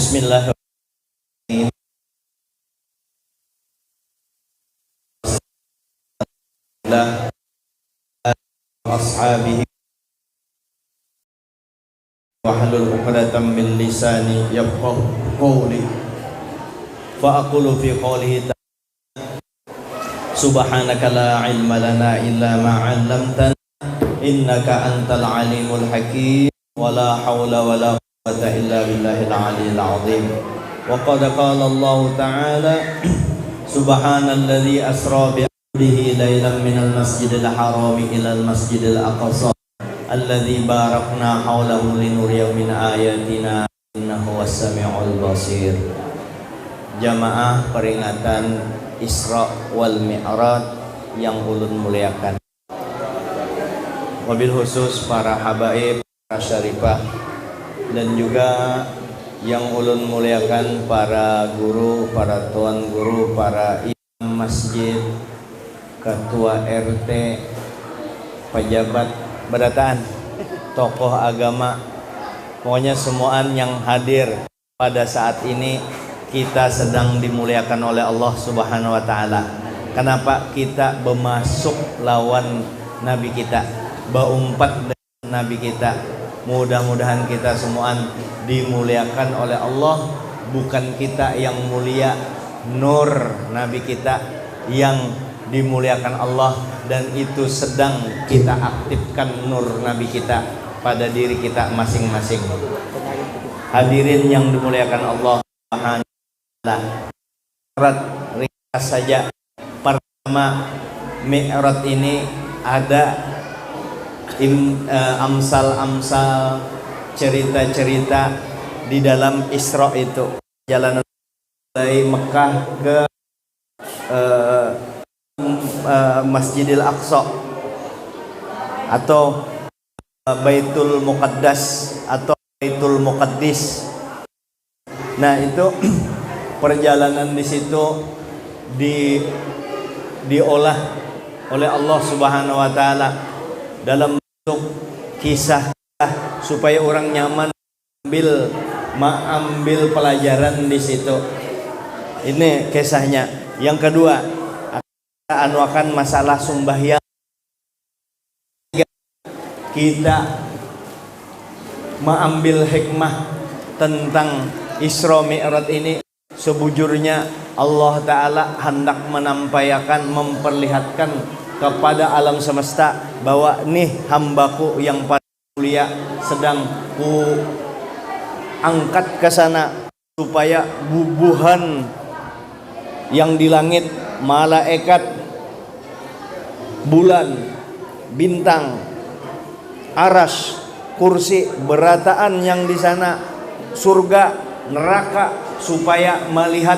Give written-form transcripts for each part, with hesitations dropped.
Bismillahirrahmanirrahim. Ashabihi wa halul 'uqdatam min lisani yafqahu qawli. Fa aqulu fi qawlihi ta'ala subhanaka la ilma lana illa ma 'allamtana innaka antal alimul hakim wa la hawla wa la quwwata illa billahil aliyyil azim. Wa qad qala Allah ta'ala subhanalladzi asra bi abdihi lailan minal masjidil harami ilal masjidil aqsa alladzi barakna haulahu linuriyahu min ayatina innahu was-sami'ul basir. Jamaah peringatan Isra wal Mi'raj yang ulun muliakan, wabil khusus para habaib, para syarifah, dan juga yang ulun muliakan para guru, para tuan guru, para imam masjid, ketua RT, pejabat berataan, tokoh agama, pokoknya semuaan yang hadir pada saat ini. Kita sedang dimuliakan oleh Allah Subhanahu wa Ta'ala. Kenapa? Kita bermasuk lawan Nabi kita, berumpat dengan Nabi kita. Mudah-mudahan kita semuaan dimuliakan oleh Allah. Bukan kita yang mulia, nur Nabi kita yang dimuliakan Allah, dan itu sedang kita aktifkan nur Nabi kita pada diri kita masing-masing. Hadirin yang dimuliakan Allah Subhanahu Mi'raj ringkas saja. Pertama, Mi'raj ini ada amsal-amsal, cerita-cerita di dalam Isra itu. Jalanan dari Mekah ke Masjidil Aqsa atau Baitul Muqaddas atau Baitul Muqaddis. Nah, itu perjalanan di situ diolah oleh Allah Subhanahu wa Ta'ala dalam bentuk kisah supaya orang nyaman mengambil pelajaran di situ. Ini kisahnya. Yang kedua, akan masalah sembahyang. Kita mengambil hikmah tentang Isra Mi'raj ini. Sebujurnya Allah Ta'ala hendak menampakkan, memperlihatkan kepada alam semesta bahwa nih hambaku yang paling mulia sedang ku angkat ke sana, supaya bubuhan yang di langit, malaikat, bulan, bintang, aras, kursi, berataan yang di sana, surga, neraka, supaya melihat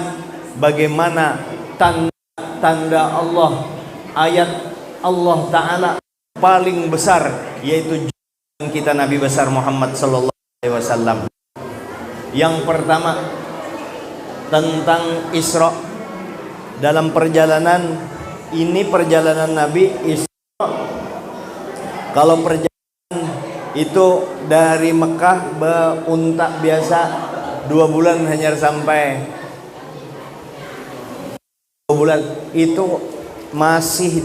bagaimana tanda-tanda Allah, ayat Allah Ta'ala paling besar, yaitu kita Nabi besar Muhammad sallallahu alaihi wasallam. Yang pertama tentang Isra. Dalam perjalanan ini, perjalanan Nabi Isra, kalau perjalanan itu dari Mekah beunta biasa 2 bulan hanya sampai 2 bulan, itu masih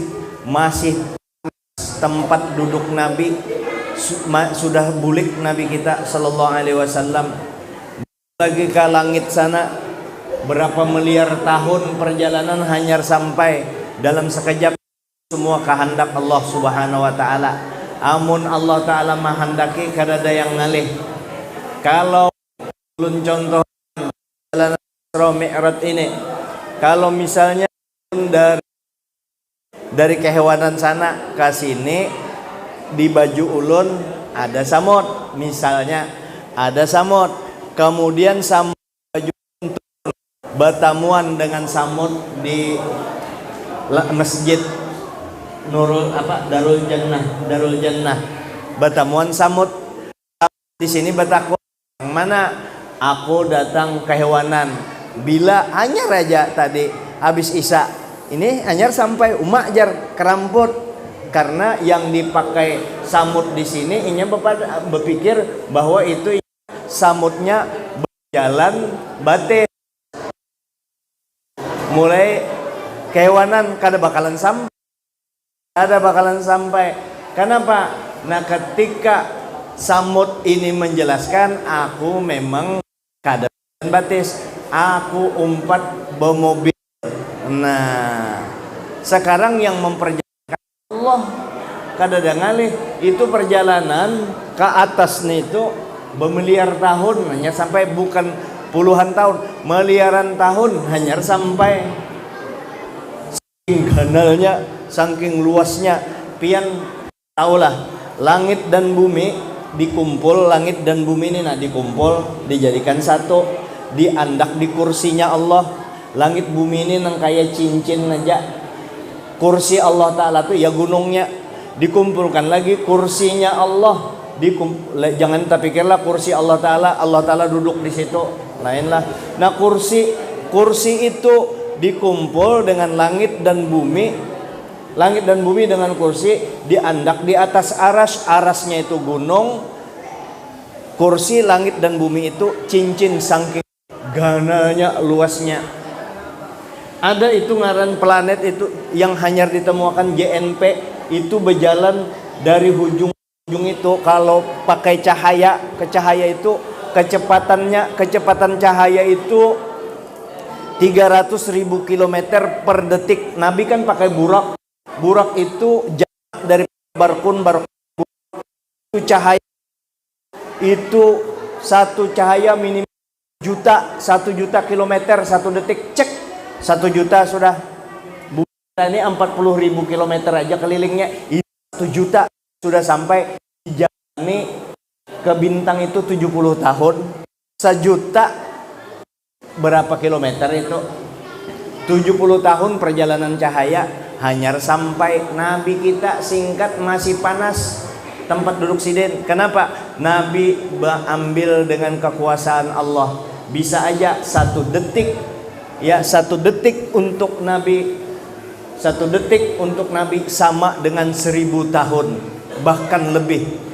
tempat duduk Nabi, sudah bulik Nabi kita sallallahu alaihi wasallam. Lagi ke langit sana berapa miliar tahun perjalanan hanya sampai dalam sekejap. Semua kehendak Allah Subhanahu wa Ta'ala. Amun Allah Ta'ala menghendaki kadada yang ngalih. Kalau ulun contoh perjalanan Isra Mi'raj ini, kalau misalnya dari kehewanan sana ke sini, di baju ulun ada samut, misalnya ada samut, kemudian samut baju bertamuan dengan samut di masjid Darul Jannah, bertamuan samut di sini bertakwa, yang mana aku datang kehewanan bila hanya raja tadi habis isya ini hanya sampai umak jar keramput, karena yang dipakai samut di sini inya berpikir bahwa itu samutnya jalan batis. Mulai kehewanan kada bakalan sampai. Kenapa? Nah, ketika Samud ini menjelaskan, aku memang kada batis, aku umpat bermobil. Nah, sekarang yang memperjalankan Allah kada dengalih, itu perjalanan ke atas nih itu bermiliar tahun, hanya sampai bukan puluhan tahun, miliaran tahun hanya sampai. Saking ganalnya, saking luasnya, pian taulah langit dan bumi dikumpul, langit dan bumi ini dikumpul, dijadikan satu, diandak di kursinya Allah. Langit bumi ini nang kayak cincin aja. Kursi Allah Ta'ala tuh ya gunungnya dikumpulkan lagi, kursinya Allah jangan tak pikirlah kursi Allah Ta'ala duduk di situ, lainlah. Nah, kursi itu dikumpul dengan langit dan bumi dengan kursi, diandak di atas arasnya itu gunung, kursi, langit dan bumi itu cincin, saking gananya, luasnya. Ada itu ngaran planet itu yang hanya ditemukan JNP, itu berjalan dari ujung itu, kalau pakai cahaya itu kecepatan cahaya itu 300.000 km per detik. Nabi kan pakai burak itu jarak dari barkun itu cahaya itu, satu cahaya minimal 1 juta kilometer satu detik. Cek 1 juta sudah, ini 40.000 kilometer aja kelilingnya, 1 juta sudah sampai. Jalani ke bintang itu 70 tahun. 1 juta berapa kilometer itu? 70 tahun perjalanan cahaya hanya sampai. Nabi kita singkat masih panas tempat duduk sidin. Kenapa? Nabi ambil dengan kekuasaan Allah. Bisa aja 1 detik, ya 1 detik untuk Nabi, 1 detik untuk Nabi sama dengan 1000 tahun, bahkan lebih.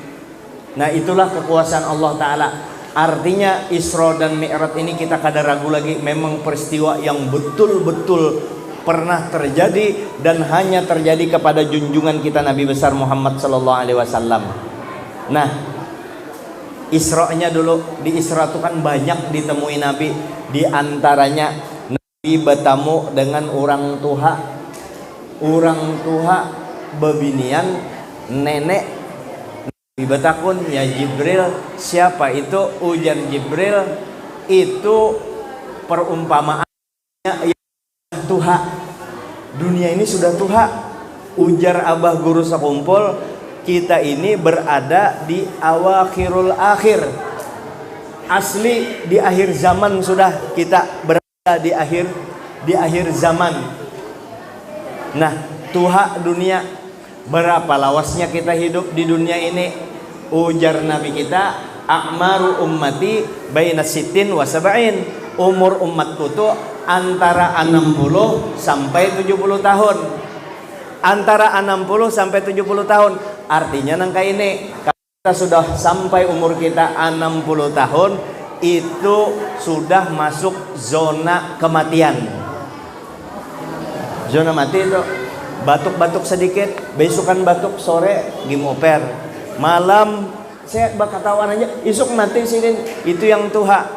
Nah, itulah kekuasaan Allah Ta'ala. Artinya Isra dan Mi'raj ini kita kada ragu lagi, memang peristiwa yang betul-betul pernah terjadi dan hanya terjadi kepada junjungan kita Nabi besar Muhammad sallallahu alaihi wasallam. Nah, Isra-nya dulu, di Isra itu kan banyak ditemui Nabi. Di antaranya Nabi bertemu dengan orang tua bebinian nenek. Nabi bertakun, ya Jibril, siapa itu? Ujar Jibril, itu perumpamaannya ya Tuha, dunia ini sudah Tuha. Ujar abah guru sekumpul, kita ini berada di awakhirul akhir, asli di akhir zaman, sudah kita berada di akhir zaman. Nah, Tuha dunia, berapa lawasnya kita hidup di dunia ini? Ujar Nabi kita, a'maru ummati baina sittin wa sab'in, umur umatku tuh antara 60 sampai 70 tahun. Antara 60 sampai 70 tahun. Artinya nangka ini, kalau kita sudah sampai umur kita 60 tahun, itu sudah masuk zona kematian. Zona mati itu batuk-batuk sedikit, besokan batuk, sore gimoper, malam saya bakatawan aja, isuk mati sini. Itu yang Tuha.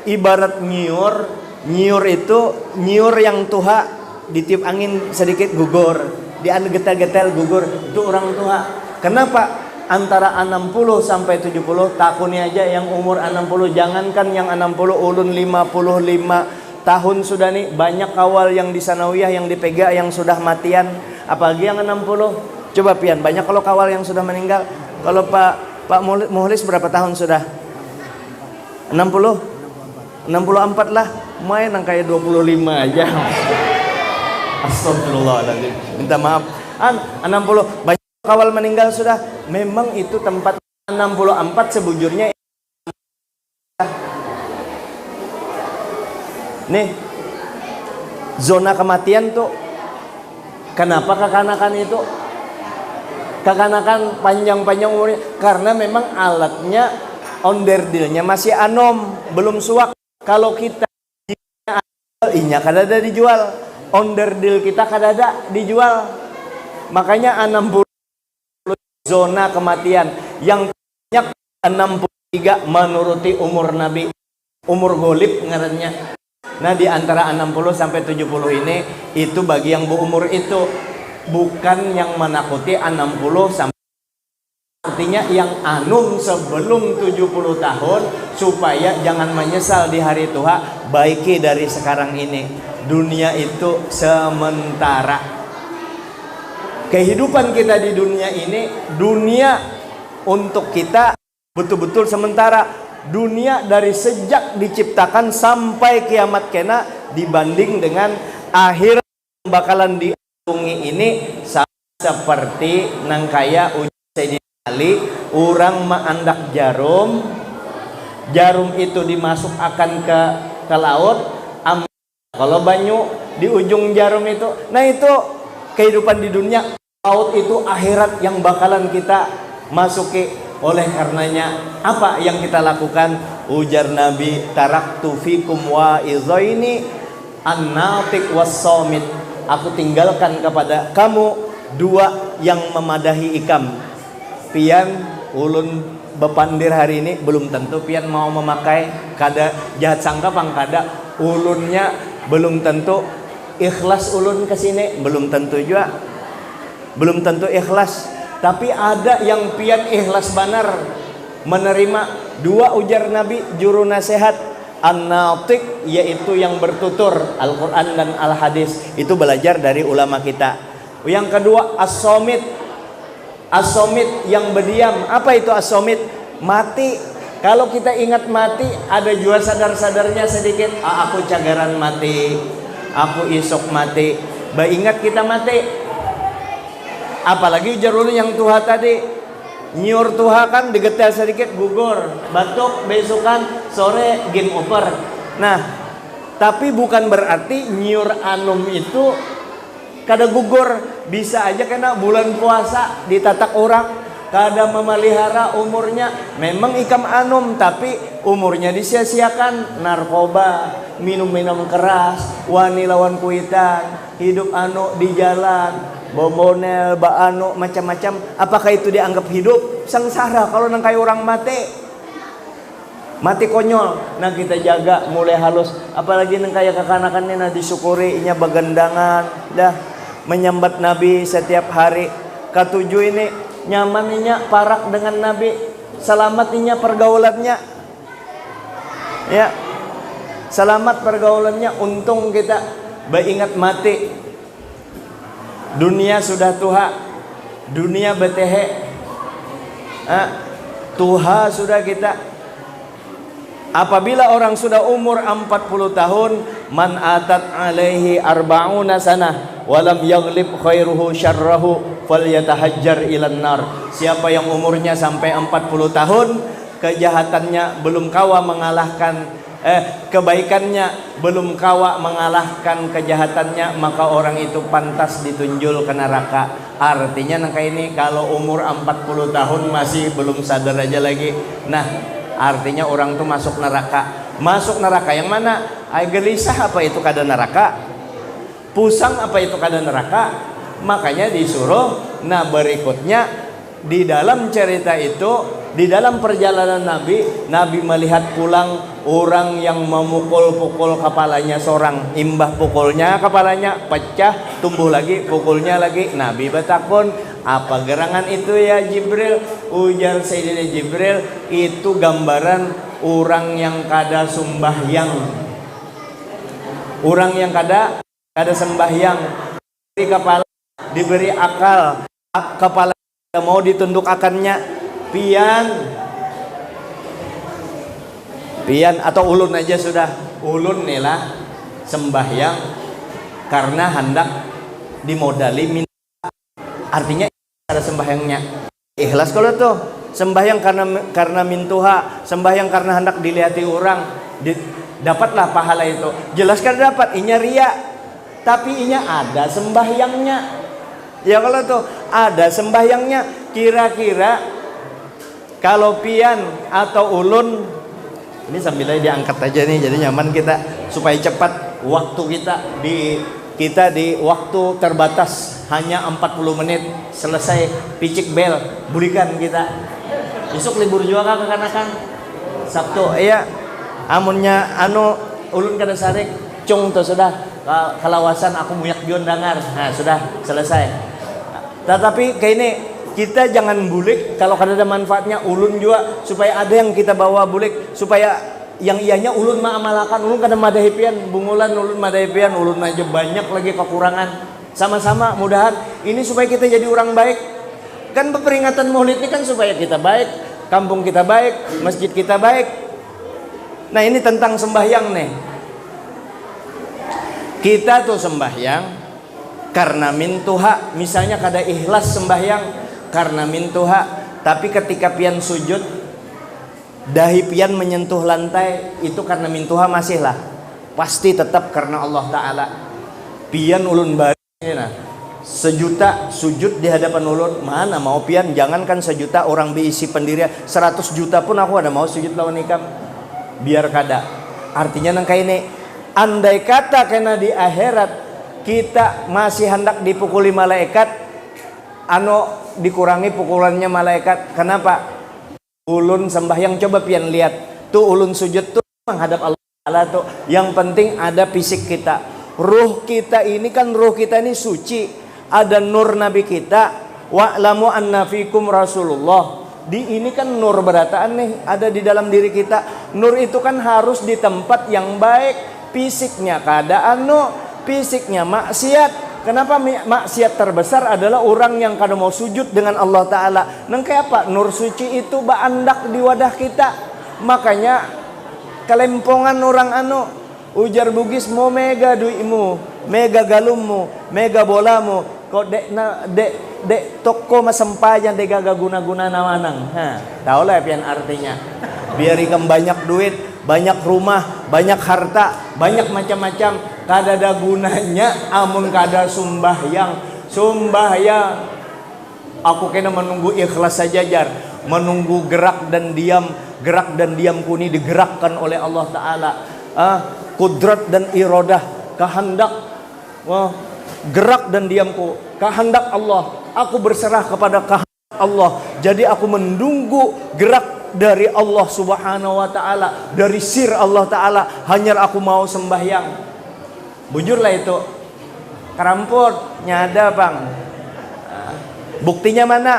Ibarat nyiur itu nyiur yang Tuha, ditiup angin sedikit gugur, getel-getel gugur, itu orang Tuha. Kenapa? Antara 60 sampai 70, takuni aja yang umur 60, jangankan yang 60, ulun 55 tahun sudah nih, banyak kawal yang di sanawiyah yang dipega yang sudah matian, apalagi yang 60. Coba pian, banyak kalau kawal yang sudah meninggal. Kalau Pak Muhlis berapa tahun sudah? 60? 64 lah, main yang kayak 25 aja. Astagfirullahaladzim, minta maaf. 60, banyak kawal meninggal sudah. Memang itu tempat 64 sebujurnya. Nih, zona kematian tuh. Kenapa kekanakan itu? Kekanakan panjang-panjang umurnya karena memang alatnya onderdilnya masih anom, belum suak. kalau kita inya kadada dijual, onderdil kita kadada dijual. Makanya 60 zona kematian yang banyak 63 menuruti umur Nabi, umur golib ngarannya. Nah di antara 60 sampai 70 ini itu bagi yang berumur itu, bukan yang menakuti 60 sampai, artinya yang anum sebelum 70 tahun supaya jangan menyesal di hari Tuhan. Baiki dari sekarang ini, dunia itu sementara. Kehidupan kita di dunia ini, dunia untuk kita betul-betul sementara. Dunia dari sejak diciptakan sampai kiamat kena dibanding dengan akhir yang bakalan diagungi ini seperti nangkaya Sayyidina Ali, orang maandak jarum itu dimasuk akan ke laut, kalau banyu di ujung jarum itu. Nah itu kehidupan di dunia. Laut itu akhirat yang bakalan kita masuki. Oleh karenanya apa yang kita lakukan? Ujar Nabi, taraktu fikum wa'izaini an-natiq was-samit. Aku tinggalkan kepada kamu dua yang memadahi ikam. Pian ulun bepandir hari ini belum tentu pian mau memakai, kada jahat sangka pangkada ulunnya belum tentu ikhlas ulun ke sini, belum tentu juga, belum tentu ikhlas. Tapi ada yang pian ikhlas banar menerima. Dua ujar Nabi juru nasihat, an-natiq yaitu yang bertutur Al-Quran dan Al-Hadis, itu belajar dari ulama kita. Yang kedua as-somit, as-somit yang berdiam. Apa itu as-somit? Mati. Kalau kita ingat mati, ada juga sadar-sadarnya sedikit. Aku cagaran mati, aku isok mati. Ingat kita mati. Apalagi ujar ulun yang tuha tadi, nyur tuha kan digetel sedikit gugur, batuk besokan sore game over. Nah tapi bukan berarti nyur anum itu kada gugur. Bisa aja kena bulan puasa ditatak orang, kada memelihara umurnya. Memang ikam anum tapi umurnya disia-siakan. Narkoba, minum-minum keras, wani lawan kuitan, hidup anu di jalan, bombonel, baano, macam-macam. Apakah itu dianggap hidup? Sengsara kalau nang kayak orang mati konyol. Nah kita jaga mulai halus. Apalagi nang kayak kekanakannya nah disyukuri inya bagendangan dah menyambat Nabi setiap hari. Ketujuh ini nyamaninya parak dengan Nabi, selamatinya pergaulannya, ya selamat pergaulannya. Untung kita beringat mati. Dunia sudah tuha, dunia betehe, tuha sudah kita. Apabila orang sudah umur 40 tahun, man atat alaihi arba'una sanah walam yaghlib khairuhu syarrahu falyatahajjar ilan nar. Siapa yang umurnya sampai 40 tahun, kejahatannya belum kawa mengalahkan kebaikannya belum kawa mengalahkan kejahatannya, maka orang itu pantas ditunjul ke neraka. Artinya nangka ini kalau umur 40 tahun masih belum sadar aja lagi, nah artinya orang tuh masuk neraka. Masuk neraka yang mana? Ay gelisah apa itu kada neraka? Pusang apa itu kada neraka? Makanya disuruh. Nah berikutnya di dalam cerita itu, di dalam perjalanan Nabi melihat pulang orang yang memukul-pukul kepalanya seorang. Imbah pukulnya kepalanya pecah, tumbuh lagi, pukulnya lagi. Nabi bertakun, apa gerangan itu ya Jibril? Ujar Sayyidina Jibril, itu gambaran orang yang kada sembahyang. Orang yang kada sembahyang. Diberi kepala, diberi akal, kepala mau ditunduk akannya. Pian atau ulun aja sudah. Ulun nih lah sembahyang karena hendak dimodali minta. Artinya ada sembahyangnya ikhlas. Kalau tuh sembahyang karena mintuha, sembahyang karena hendak dilihati orang, dapatlah pahala itu. Jelaskan dapat inya ria, tapi inya ada sembahyangnya. Ya kalau tuh ada sembahyangnya, kira-kira kalau pian atau ulun Ini sambil aja diangkat aja nih, jadi nyaman kita supaya cepat waktu kita di waktu terbatas hanya 40 menit selesai picik bel bulikan kita. Besok libur juga kakanak-kanakan Sabtu iya amunnya ulun kada sarik cung tuh sudah kalawasan aku muyak gion dangar. Nah sudah selesai. Tetapi kayak ini kita jangan bulik kalau kada ada manfaatnya. Ulun juga supaya ada yang kita bawa bulik supaya yang ianya ulun maamalakan. Ulun kada madahipian bungulan, ulun madahipian, ulun aja banyak lagi kekurangan. Sama-sama mudahan ini supaya kita jadi orang baik. Kan peringatan Maulid ini kan supaya kita baik, kampung kita baik, masjid kita baik. Nah ini tentang sembahyang nih. Kita tuh sembahyang karena mintuha. Misalnya kada ikhlas sembahyang karena mintuha, tapi ketika pian sujud dahi pian menyentuh lantai itu karena mintuha masih lah. Pasti tetap karena Allah Ta'ala. Pian ulun bari nah, 1 juta sujud di hadapan ulun, mana mau pian, jangankan 1 juta orang diisi pendirian 100 juta pun aku ada mau sujud lawan ikam biar kada. Artinya nang kayak ini, andai kata kena di akhirat kita masih hendak dipukuli malaikat, dikurangi pukulannya malaikat. Kenapa? Ulun sembahyang, coba pian lihat tuh ulun sujud tuh menghadap Allah Ta'ala tuh. Yang penting ada fisik kita, ruh kita ini kan, ruh kita ini suci, ada nur Nabi kita, wa'lamu anna fikum Rasulullah. Di ini kan nur berataan nih ada di dalam diri kita. Nur itu kan harus di tempat yang baik. Fisiknya keadaan fisiknya maksiat. Kenapa maksiat terbesar adalah orang yang kada mau sujud dengan Allah Ta'ala. Nang kayak apa? Nur suci itu baandak di wadah kita. Makanya kelempongan orang ujar Bugis mau mega duitmu, mega galummu, mega bolamu, kok dek toko masempajan dek gaga guna-guna namanang. Tahu lah pian artinya. Biar ikam banyak duit, banyak rumah, banyak harta, banyak macam-macam, kada ada gunanya amun kada sembahyang. Aku kena menunggu ikhlas saja jar, menunggu gerak dan diamku ini digerakkan oleh Allah Ta'ala. Kudrat dan iradah, kehendak, gerak dan diamku, kehendak Allah. Aku berserah kepada kehendak Allah. Jadi aku menunggu gerak dari Allah Subhanahu wa Ta'ala, dari sir Allah Ta'ala. Hanya aku mau sembahyang. Bujurlah itu. Kerampot nyada bang. Buktinya mana?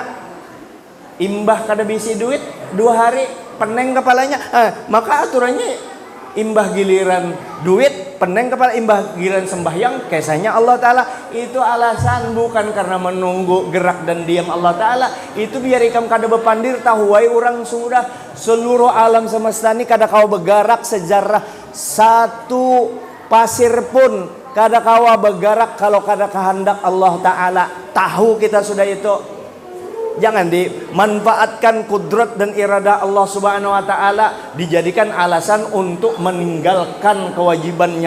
Imbah kada bisi duit 2 hari peneng kepalanya. Maka aturannya imbah giliran duit peneng kepala, imbah giliran sembahyang kesahnya Allah Ta'ala. Itu alasan, bukan karena menunggu gerak dan diam Allah Ta'ala. Itu biar ikam kada bepandir tahu wai orang sudah seluruh alam semesta ini kada kau bergerak sejarah satu pasir pun kada kawa bergerak kalau kada kehendak Allah Ta'ala. Tahu kita sudah itu. Jangan dimanfaatkan kudrat dan irada Allah Subhanahu wa Ta'ala dijadikan alasan untuk meninggalkan kewajiban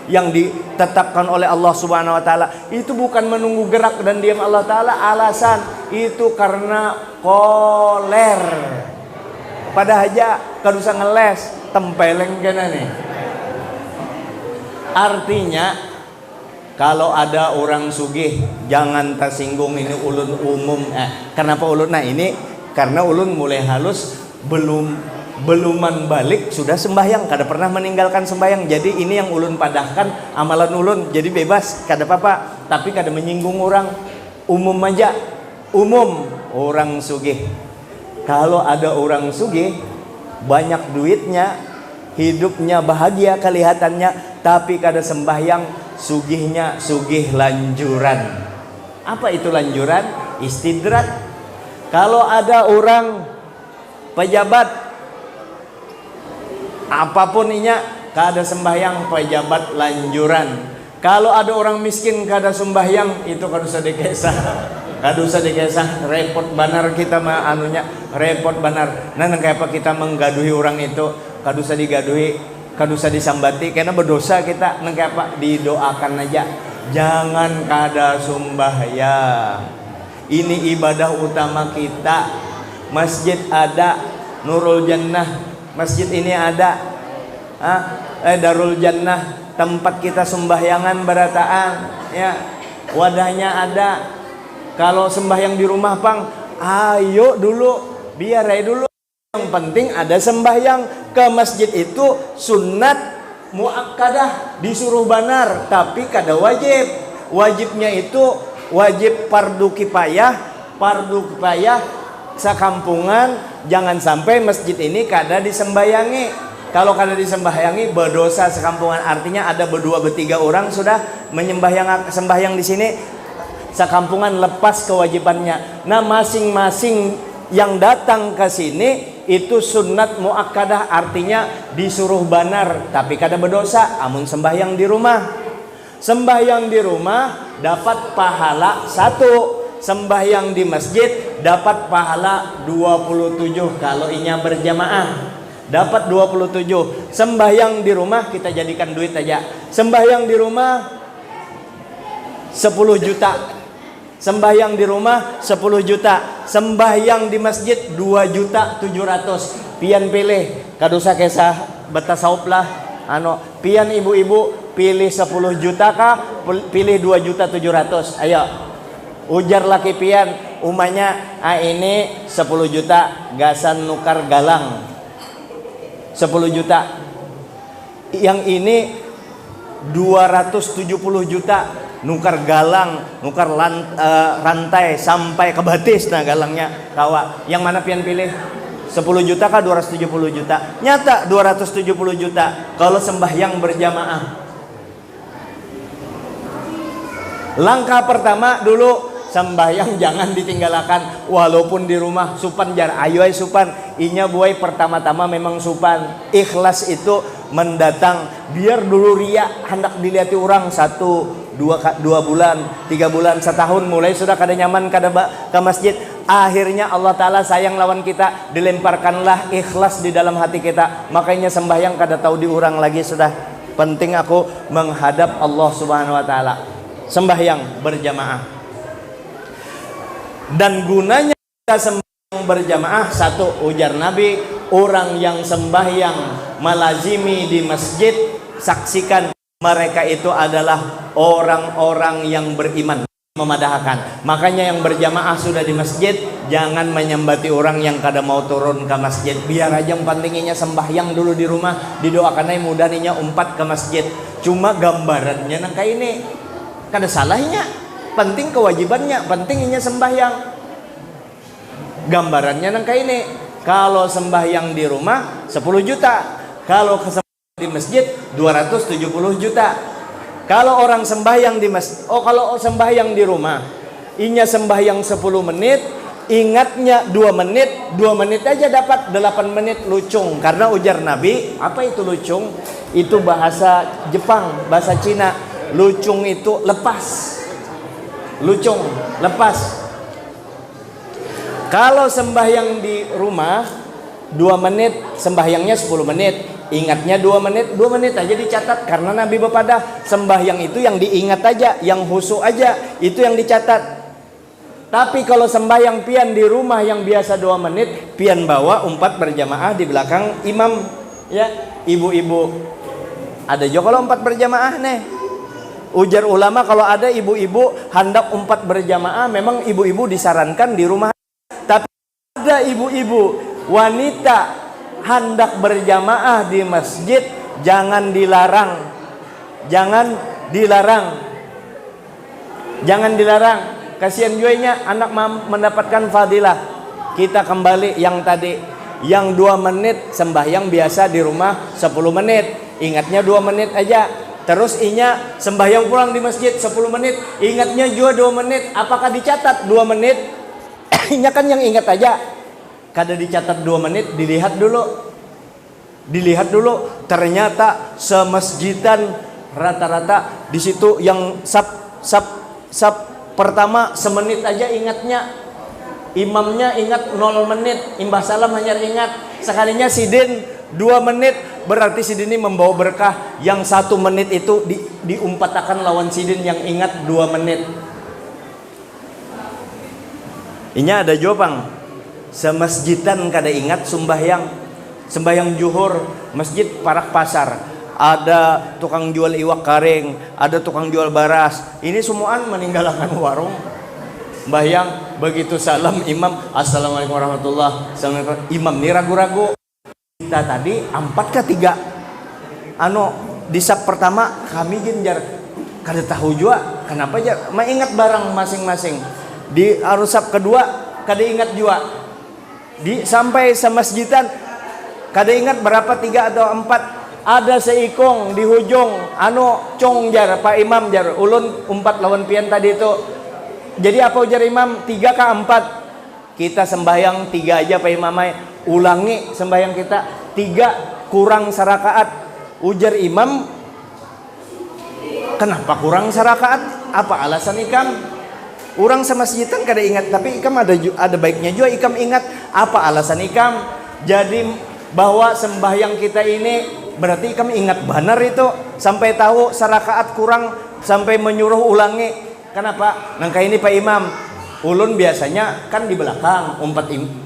yang ditetapkan oleh Allah Subhanahu wa Ta'ala. Itu bukan menunggu gerak dan diam Allah Ta'ala, alasan itu karena koler. Pada aja kada usah ngeles, tempeleng kena nih. Artinya kalau ada orang sugih jangan tersinggung, ini ulun umum. Kenapa ulun? Nah ini karena ulun mulai halus, beluman balik sudah sembahyang, kada pernah meninggalkan sembahyang. Jadi ini yang ulun padahkan amalan ulun, jadi bebas, kada apa-apa. Tapi kada menyinggung orang, umum aja, umum orang sugih. Kalau ada orang sugih banyak duitnya, hidupnya bahagia kelihatannya, tapi kada sembahyang, sugihnya sugih lanjuran. Apa itu lanjuran? Istidrat. Kalau ada orang pejabat apapun inya kada sembahyang, pejabat lanjuran. Kalau ada orang miskin kada sembahyang, itu kada usah dikesah. Kada usah dikesah, repot banar kita repot banar. Nah kayak apa kita menggaduhi orang itu, kada usah digaduhi. Kada usah disambati karena berdosa kita. Nang kayak apa? Didoakan aja. Jangan kada sembahyang. Ini ibadah utama kita. Masjid ada, Nurul Jannah Masjid ini ada Darul Jannah, tempat kita sembahyangan berataan ya. Wadahnya ada. Kalau sembahyang di rumah Pang, ayo dulu, biar aja dulu. Yang penting ada sembahyang. Ke masjid itu sunat muakkadah, disuruh banar, tapi kada wajib. Wajibnya itu wajib fardu kifayah sakampungan. Jangan sampai masjid ini kada disembahyangi. Kalau kada disembahyangi berdosa sekampungan. Artinya ada berdua bertiga orang sudah sembahyang di sini, sekampungan lepas kewajibannya. Nah, masing-masing yang datang ke sini itu sunat muakkadah, artinya disuruh banar tapi kada berdosa. Amun sembahyang di rumah, sembahyang di rumah dapat pahala 1, sembahyang di masjid dapat pahala 27 kalau inya berjamaah. Dapat 27. Sembahyang di rumah kita jadikan duit aja. Sembahyang di rumah 10 juta. Sembahyang di rumah 10 juta. Sembahyang di masjid 2.700.000. Pian pilih. Kadosa kesah betasaup lah. Pian ibu-ibu pilih 10 juta kah? Pilih 2.700.000. Ayo. Ujar laki pian. Umanya ini 10 juta gasan nukar galang. 10 juta. Yang ini 270 juta nukar galang, nukar rantai sampai ke batis. Nah galangnya kawa. Yang mana pian pilih? 10 juta kah 270 juta? Nyata 270 juta kalau sembahyang berjamaah. Langkah pertama dulu, sembahyang jangan ditinggalkan walaupun di rumah. Supan jar ayo ay supan. Inya buai pertama-tama memang supan. Ikhlas itu mendatang biar dulu ria hendak dilihat orang 1, 2 bulan, 3 bulan, setahun mulai sudah kada nyaman kada ke masjid. Akhirnya Allah Ta'ala sayang lawan kita, dilemparkanlah ikhlas di dalam hati kita. Makanya sembahyang kada tahu diurang lagi sudah. Penting aku menghadap Allah Subhanahu Wa Ta'ala. Sembahyang berjamaah. Dan gunanya kita sembahyang berjamaah 1, ujar Nabi, orang yang sembahyang melazimi di masjid, saksikan mereka itu adalah orang-orang yang beriman, memadahkan. Makanya yang berjamaah sudah di masjid, jangan menyembati orang yang kada mau turun ke masjid. Biar aja pentingnya sembahyang dulu di rumah, didoakan aja mudahnya umpat ke masjid. Cuma gambarannya nang kayak ini kada salahnya. Penting kewajibannya, pentingnya sembahyang. Gambarannya nang kayak ini. Kalau sembahyang di rumah 10 juta, kalau di masjid 270 juta. Kalau orang sembahyang di masjid, kalau sembahyang di rumah, inya sembahyang 10 menit, ingatnya 2 menit, 2 menit aja dapat 8 menit lucung. Karena ujar Nabi, apa itu lucung? Itu bahasa Jepang, bahasa Cina. Lucung itu lepas. Lucung, lepas. Kalau sembahyang di rumah 2 menit, sembahyangnya 10 menit, ingatnya 2 menit, 2 menit aja dicatat. Karena Nabi bepada sembahyang itu yang diingat aja, yang khusyuk aja, itu yang dicatat. Tapi kalau sembahyang pian di rumah yang biasa 2 menit, pian bawa umpat berjamaah di belakang imam, ya. Ibu-ibu ada juga kalau umpat berjamaah nih. Ujar ulama kalau ada ibu-ibu hendak umpat berjamaah, memang ibu-ibu disarankan di rumah. Tapi ada ibu-ibu wanita hendak berjamaah di masjid, jangan dilarang. Jangan dilarang. Jangan dilarang. Kasihan juanya anak mendapatkan fadilah. Kita kembali yang tadi, yang 2 menit sembahyang biasa di rumah 10 menit, ingatnya 2 menit aja. Terus inya sembahyang pulang di masjid 10 menit, ingatnya juga 2 menit. Apakah dicatat 2 menit? Inya kan yang ingat aja. Kada dicatat 2 menit, dilihat dulu. Dilihat dulu, ternyata semasjidan rata-rata di situ yang sab pertama semenit aja ingatnya. Imamnya ingat 0 menit, imbah salam hanya ingat. Sekalinya sidin 2 menit, berarti sidin ini membawa berkah. Yang 1 menit itu diumpatakan lawan sidin yang ingat 2 menit. Inya ada jopang semasjidan kada ingat sembahyang, sembahyang juhur masjid Parak Pasar, ada tukang jual iwak karing, ada tukang jual baras. Ini semuaan meninggalkan warung. Bayang begitu salam imam, assalamualaikum warahmatullah, assalamualaikum. Imam nih ragu-ragu. Kita tadi 4 ke 3. Di sab pertama kami jenjar kada tahu juga kenapa aja mengingat barang masing-masing. Di sab kedua kada ingat juga. Sampai semasjidan kada ingat berapa 3 atau 4. Ada seikong di hujung cong jar Pak Imam jar ulun 4 lawan pian tadi itu. Jadi apa ujar imam? 3 ke 4. Kita sembahyang 3 aja Pak Imam. Ulangi sembahyang kita 3 kurang serakaat. Ujar imam, kenapa kurang serakaat? Apa alasan ikam? Orang semasjidan kada ingat, tapi ikam ada baiknya juga ikam ingat apa alasan ikam. Jadi bahwa sembahyang kita ini berarti ikam ingat benar itu sampai tahu serakaat kurang sampai menyuruh ulangi. Kenapa? Nangka ini Pak Imam, ulun biasanya kan di belakang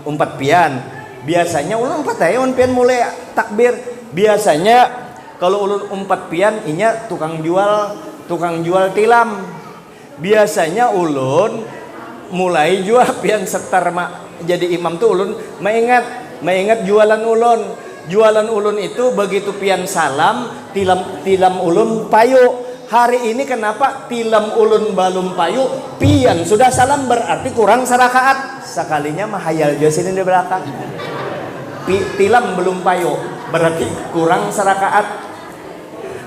umpat pian. Biasanya ulun umpat aja pian mulai takbir. Biasanya kalau ulun umpat pian inya tukang jual tilam. Biasanya ulun mulai jual pian setar jadi imam tuh ulun mengingat jualan ulun. Jualan ulun itu begitu pian salam tilam ulun payu. Hari ini kenapa tilam ulun balum payu pian sudah salam berarti kurang serakaat. Sekalinya mahayal juga sini di belakang. Tilam belum payu berarti kurang serakaat.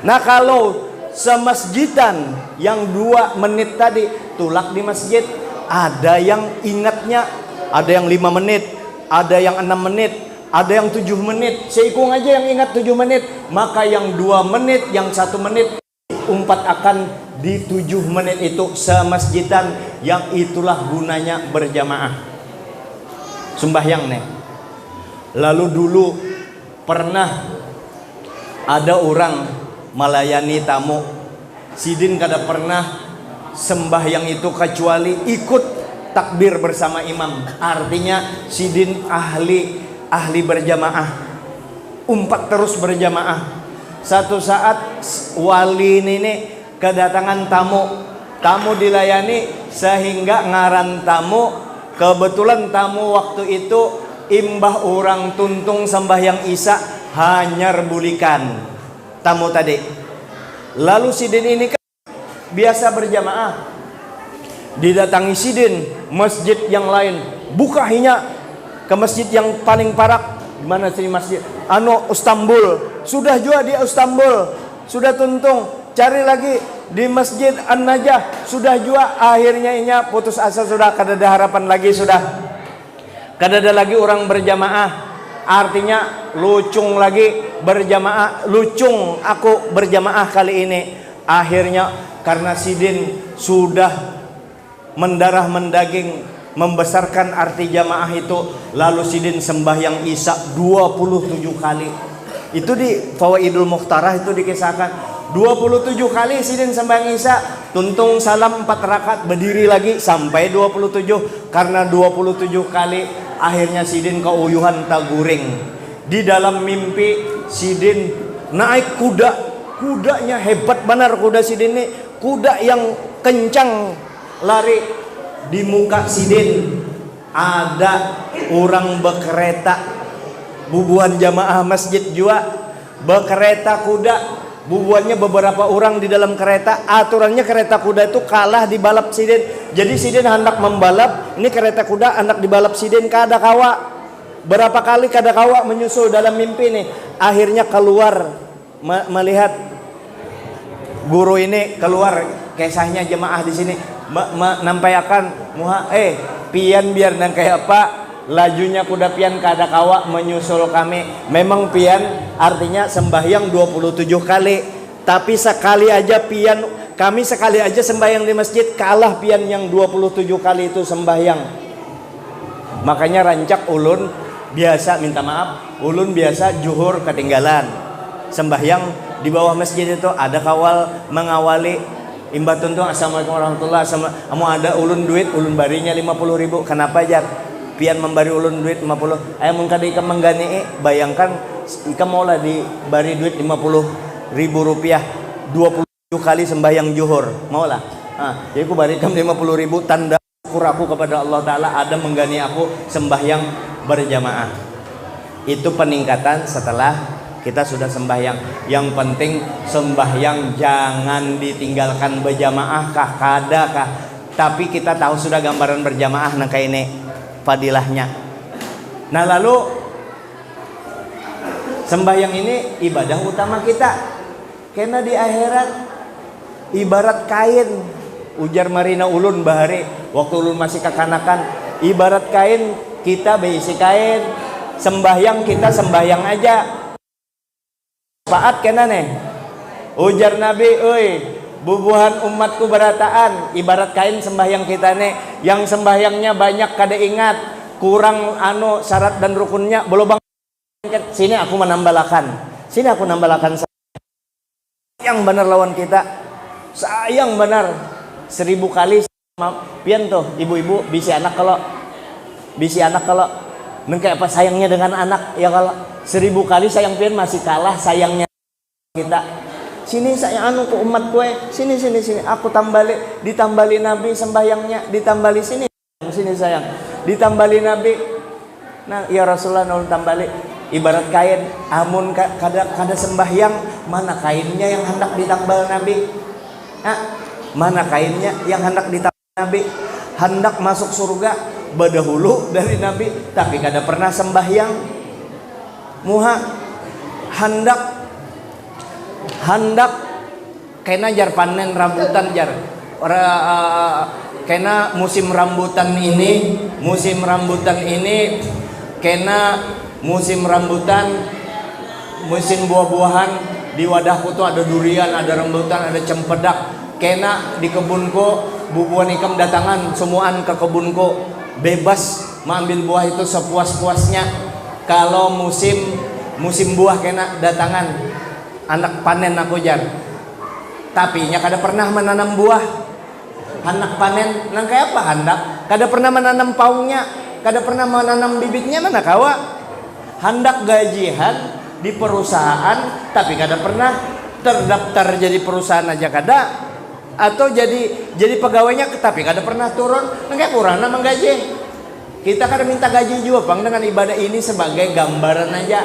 Nah kalau semasjidan yang 2 menit tadi tulak di masjid, ada yang ingatnya ada yang 5 menit, ada yang 6 menit, ada yang 7 menit. Seikung aja yang ingat 7 menit, maka yang 2 menit, yang 1 menit umpat akan di 7 menit itu semasjidan, yang itulah gunanya berjamaah sembahyang nih. Lalu dulu pernah ada orang melayani tamu, sidin kada pernah sembahyang itu kecuali ikut takbir bersama imam. Artinya sidin ahli berjamaah, umpat terus berjamaah. Satu saat wali ini kedatangan tamu dilayani sehingga ngaran tamu, kebetulan tamu waktu itu imbah orang tuntung sembahyang isya hanyar bulikan tamu tadi. Lalu sidin ini kan biasa berjamaah, didatangi sidin masjid yang lain, buka hinya ke masjid yang paling parak. Mana sih masjid Istanbul, sudah juga di Istanbul, sudah tuntung, cari lagi di Masjid An-Najah, sudah juga. Akhirnya inya putus asa, sudah kada ada harapan lagi, sudah kada ada lagi orang berjamaah. Artinya lucung lagi berjamaah, lucung aku berjamaah kali ini. Akhirnya karena sidin sudah mendarah mendaging membesarkan arti jamaah itu, lalu sidin sembahyang isya 27 kali. Itu di Fawaidul Mukhtarah itu dikisahkan 27 kali sidin sembahyang isya, tuntung salam 4 rakaat, berdiri lagi sampai 27. Karena 27 kali akhirnya sidin keuyuhan taguring. Di dalam mimpi sidin naik kudanya hebat benar kuda sidin ini, kuda yang kencang lari. Di muka sidin ada orang bekereta, bubuhan jamaah masjid juga bekereta kuda, bubuhannya beberapa orang di dalam kereta. Aturannya kereta kuda itu kalah di balap sidin. Jadi sidin hendak membalap, ini kereta kuda hendak dibalap sidin kada kawa. Berapa kali kada kawa menyusul dalam mimpi nih. Akhirnya keluar melihat guru ini keluar, kisahnya jemaah di sini nampayakan pian biar dan kayak apa lajunya kuda pian kada kawa menyusul kami. Memang pian artinya sembahyang 27 kali, tapi sekali aja kami sekali aja sembahyang di masjid kalah pian yang 27 kali itu sembahyang. Makanya rancak ulun biasa, minta maaf, ulun biasa juhur ketinggalan sembahyang di bawah masjid itu ada kawal mengawali. Imbah tuntung assalamualaikum warahmatullahi wabarakatuh. Kamu ada ulun duit, ulun barinya 50.000. Kenapa aja? pian membari ulun duit 50, aya mun kada ikam menggani, bayangkan ikam maulah dibari duit 50.000 rupiah 27 kali sembahyang zuhur, maulah. Jadi aku bari ikam 50.000 tanda syukur aku kepada Allah Ta'ala ada menggani aku sembahyang berjamaah. Itu peningkatan setelah kita sudah sembahyang. Yang penting sembahyang jangan ditinggalkan berjamaah kah kada kah. Tapi kita tahu sudah gambaran berjamaah nah kayak ini fadilahnya. Nah lalu sembahyang ini ibadah utama kita. Karena di akhirat ibarat kain. Ujar Marina ulun bahari waktu ulun masih kekanakan, ibarat kain kita berisi kain. Sembahyang kita sembahyang aja. Paat kena nih. Ujar Nabi, "Oi, bubuhan umatku berataan, ibarat kain sembahyang kita nih. Yang sembahyangnya banyak kada ingat, kurang syarat dan rukunnya, belum sini aku menambahkan. Sini aku nambahkan sayang benar lawan kita. Sayang benar. 1000 kali pian tuh ibu-ibu bisi anak kalau kayak apa sayangnya dengan anak ya, kalau 1000 kali sayang pian masih kalah sayangnya kita. Sini saya ke umat gue, sini aku ditambali Nabi sembahyangnya, ditambali sini sayang, ditambali Nabi. Nah ya Rasulullah nol tambali ibarat kain, amun kada sembahyang mana kainnya yang hendak ditambal Nabi. Mana kainnya yang hendak ditambal Nabi, hendak masuk surga berdahulu dari Nabi tapi kada pernah sembahyang. Muha hendak kena jar panen rambutan jar kena musim rambutan ini kena musim rambutan, musim buah-buahan. Di wadahku tuh ada durian, ada rambutan, ada cempedak. Kena di kebunku bubuhan ikam datangan semuaan ke kebunku, bebas mengambil buah itu sepuas-puasnya. Kalau musim buah kena datangan anak panen aku jar, tapi nya kada pernah menanam buah. Anak panen nang kayak apa hendak kada pernah menanam paungnya, kada pernah menanam bibitnya mana kawa. Hendak gajian di perusahaan tapi kada pernah terdaftar jadi perusahaan aja kada, atau jadi pegawainya tapi kada pernah turun, nggak kurang nama gaji. Kita kada minta gaji juga bang dengan ibadah ini sebagai gambaran aja.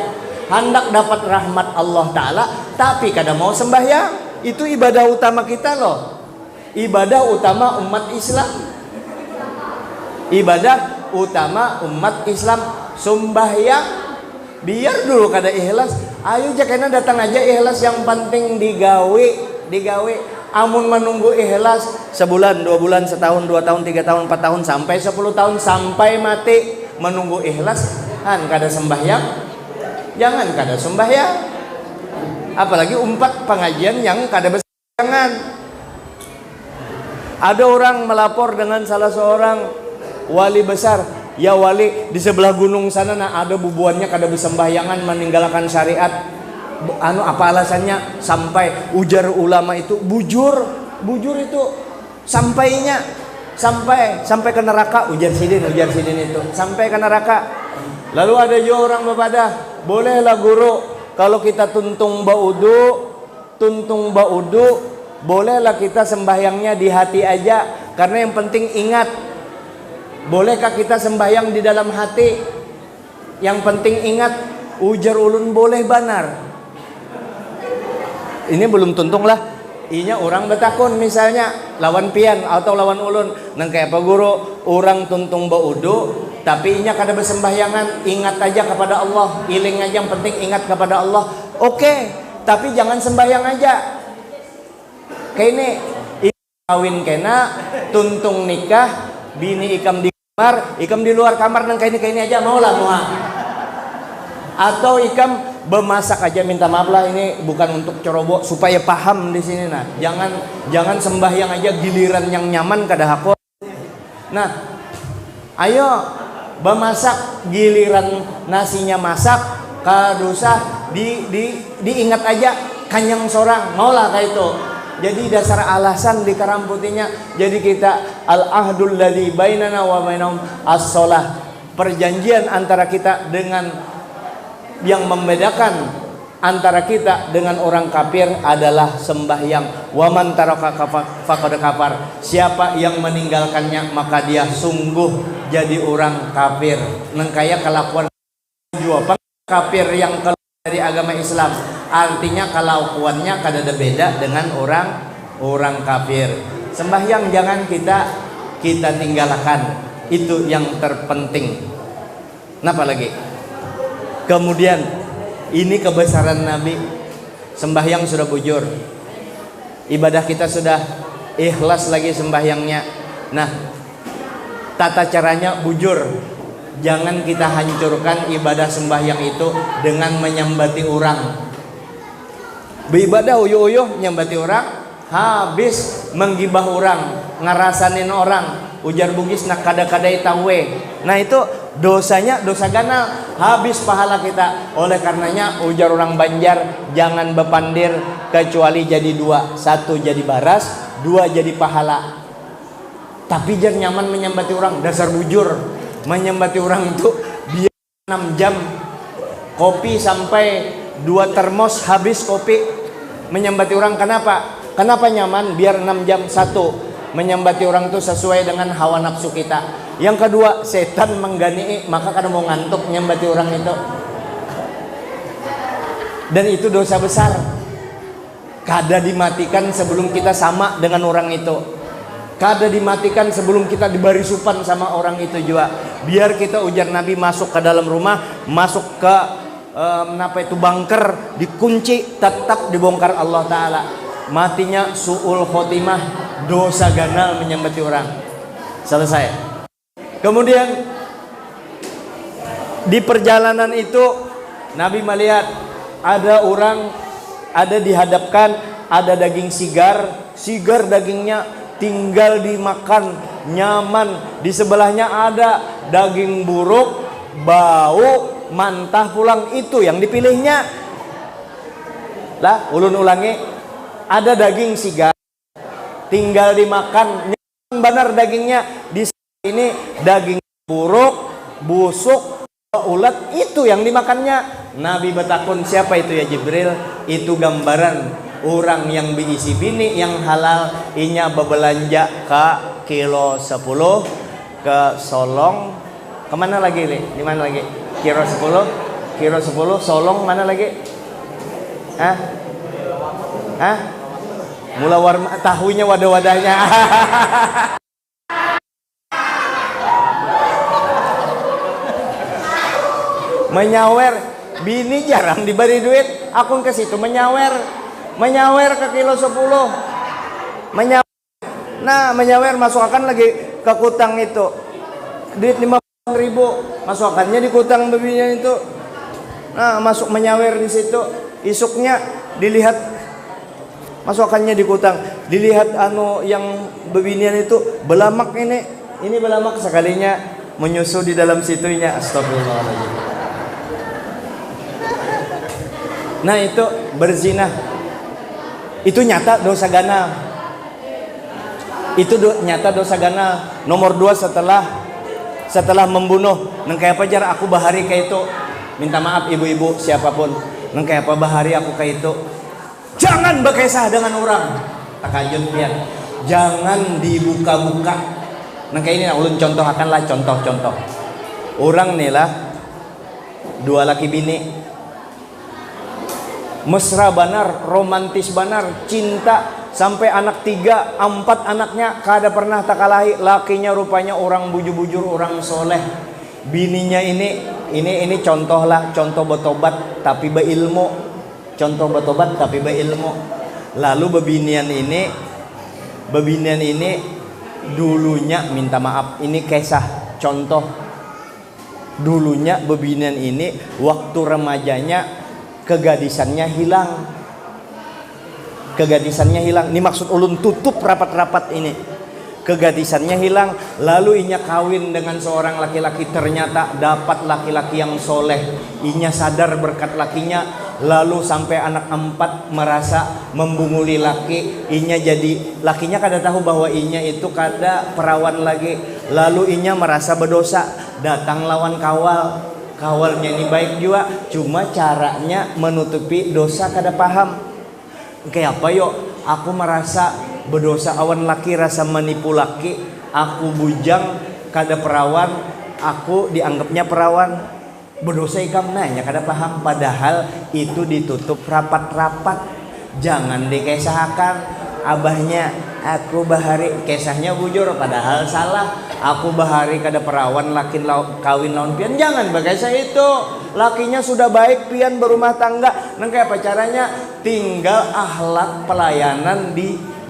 Hendak dapat rahmat Allah Ta'ala tapi kada mau sembahyang. Itu ibadah utama kita loh, ibadah utama umat Islam, ibadah utama umat Islam sembahyang. Biar dulu kada ikhlas, ayo jakena datang aja ikhlas, yang penting digawe. Amun menunggu ikhlas sebulan, 2 bulan, setahun, 2 tahun, 3 tahun, 4 tahun, sampai 10 tahun, sampai mati menunggu ikhlas, kada sembahyang, jangan kada sembahyang. Apalagi umpat pengajian yang kada bersembahyangan. Ada orang melapor dengan salah seorang wali besar, ya wali di sebelah gunung sana ada bubuannya kada bersembahyangan, meninggalkan syariat. Apa alasannya? Sampai ujar ulama itu bujur itu sampai ke neraka. Ujar sidin itu sampai ke neraka. Lalu ada juga orang bepada, bolehlah guru kalau kita tuntung baudu, bolehlah kita sembahyangnya di hati aja, karena yang penting ingat. Bolehkah kita sembahyang di dalam hati? Yang penting ingat. Ujar ulun boleh banar. Ini belum tuntung lah. Inya orang betakun misalnya lawan pian atau lawan ulun, nang kayak apa guru, orang tuntung baudu tapi inya kada bersembahyangan, ingat aja kepada Allah, iling aja, yang penting ingat kepada Allah. Oke, tapi jangan sembahyang aja. Kayak ini kawin kena, tuntung nikah, bini ikam di kamar, ikam di luar kamar, nang kayak ini aja maulah muha. Atau ikam bemasak aja, minta maaf lah ini bukan untuk ceroboh, supaya paham di sini. Nah, jangan sembahyang aja giliran yang nyaman kada hakot. Nah, ayo bemasak giliran nasinya masak kada usah diingat aja kanyang sorang, maulah kayak itu. Jadi dasar alasan di karamputinya. Jadi kita al-ahdul ladzi bainana wa bainahum as-shalah. perjanjian antara kita dengan yang membedakan antara kita dengan orang kafir adalah sembahyang. Wa man taraka faqad kafar. Siapa yang meninggalkannya maka dia sungguh jadi orang kafir. Nengkaya kelakuan jua kafir yang keluar dari agama Islam. Artinya kelakuannya kada beda dengan orang kafir. Sembahyang jangan kita tinggalkan. Itu yang terpenting. Napa lagi? Kemudian ini kebesaran Nabi. Sembahyang sudah bujur, ibadah kita sudah ikhlas lagi sembahyangnya. Nah, tata caranya bujur. Jangan kita hancurkan ibadah sembahyang itu dengan menyambati orang. Beribadah uyuh-uyuh nyambati orang, habis menggibah orang, ngerasanin orang, ujar bugis nak kada-kadai tawe. Nah itu dosanya dosa ganal, habis pahala kita. Oleh karenanya ujar orang Banjar, jangan bepandir kecuali jadi dua. Satu jadi baras, dua jadi pahala. Tapi jangan nyaman menyambati orang, dasar bujur. Menyambati orang itu biar 6 jam kopi sampai 2 termos habis kopi. Menyambati orang kenapa? Kenapa nyaman? Biar 6 jam. Satu, menyambati orang itu sesuai dengan hawa nafsu kita. Yang kedua, setan menggani, maka kada mau ngantuk nyambati orang itu. Dan itu dosa besar. Kada dimatikan sebelum kita sama dengan orang itu. Kada dimatikan sebelum kita diberi supan sama orang itu juga. Biar kita ujar Nabi masuk ke dalam rumah, masuk ke bunker, dikunci, tetap dibongkar Allah Ta'ala. Matinya su'ul khotimah, dosa ganal menyambati orang. Selesai. Kemudian di perjalanan itu Nabi melihat ada orang, ada dihadapkan, ada daging sigar dagingnya tinggal dimakan, nyaman. Di sebelahnya ada daging buruk, bau, mantah pulang. Itu yang dipilihnya. Lah, ulun ulangi, ada daging sigar, tinggal dimakan, nyaman benar dagingnya. Di ini daging buruk, busuk, ulat, itu yang dimakannya. Nabi bertakun, siapa itu ya Jibril? Itu gambaran orang yang berisi bini yang halal, inya berbelanja ke kilo 10 ke Solong. Kemana lagi nih? Di mana lagi? Kilo 10 Solong mana lagi? Mula warma tahunya wadah-wadahnya. Menyawer, bini jarang diberi duit, aku ke situ menyawer ke kilo 10. Menyawer masukkan lagi ke kutang itu. Duit 50.000 masukannya di kutang bebinya itu. Nah, masuk menyawer di situ. Isuknya dilihat masukannya di kutang. Dilihat yang bebinian itu belamak ini belamak sekalinya menyusu di dalam situnya. Astagfirullahaladzim. Nah, itu berzina. Itu nyata dosa ganal. Itu nyata dosa ganal. Nomor 2 setelah membunuh. Neng kayak apa jar aku bahari kayak itu. Minta maaf ibu-ibu siapapun. Neng kayak apa bahari aku kayak itu. Jangan berkisah dengan orang. Takajun pian. Jangan dibuka-buka. Neng kayak ini ulun contohakanlah contoh-contoh. Orang nih lah 2 laki bini. Mesra banar, romantis banar, cinta sampai anak 3, 4 anaknya kada pernah takalahi. Lakinya rupanya orang bujur-bujur, orang soleh. Bininya ini contoh bertobat tapi berilmu. Contoh bertobat tapi berilmu. Lalu bebinian ini dulunya minta maaf. Ini kisah contoh. Dulunya bebinian ini waktu remajanya kegadisannya hilang. Ini maksud ulun tutup rapat-rapat ini. Kegadisannya hilang. Lalu inya kawin dengan seorang laki-laki. Ternyata dapat laki-laki yang soleh. Inya sadar berkat lakinya. Lalu sampai anak 4 merasa membunguli laki. Inya jadi lakinya kada tahu bahwa inya itu kada perawan lagi. Lalu inya merasa berdosa. datang lawan kawal, kawalnya ini baik juga, cuma caranya menutupi dosa kada paham. Kayak apa yuk? Aku merasa berdosa awan laki, rasa menipu laki, aku bujang kada perawan, aku dianggapnya perawan, berdosa ikam nanya kada paham. Padahal itu ditutup rapat-rapat, jangan dikesahkan. Abahnya aku bahari kesahnya bujur padahal salah, aku bahari kada perawan lakin kawin lawan pian, jangan bagai saya itu. Lakinya sudah baik pian berumah tangga, nang kayak apa caranya? Tinggal akhlak pelayanan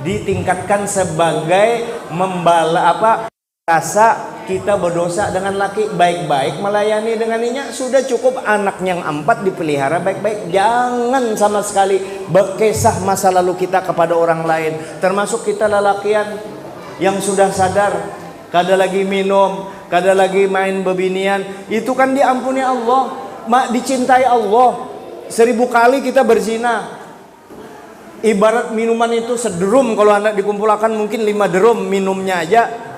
ditingkatkan sebagai membala rasa kita berdosa dengan laki, baik-baik melayani denganinya, sudah cukup. Anak yang 4 dipelihara baik-baik, jangan sama sekali berkisah masa lalu kita kepada orang lain. Termasuk kita lelakian yang sudah sadar kada lagi minum, kada lagi main bebinian, itu kan diampuni Allah, dicintai Allah. 1000 kali kita berzina, ibarat minuman itu sederum, kalau anak dikumpulkan mungkin 5 derum minumnya aja.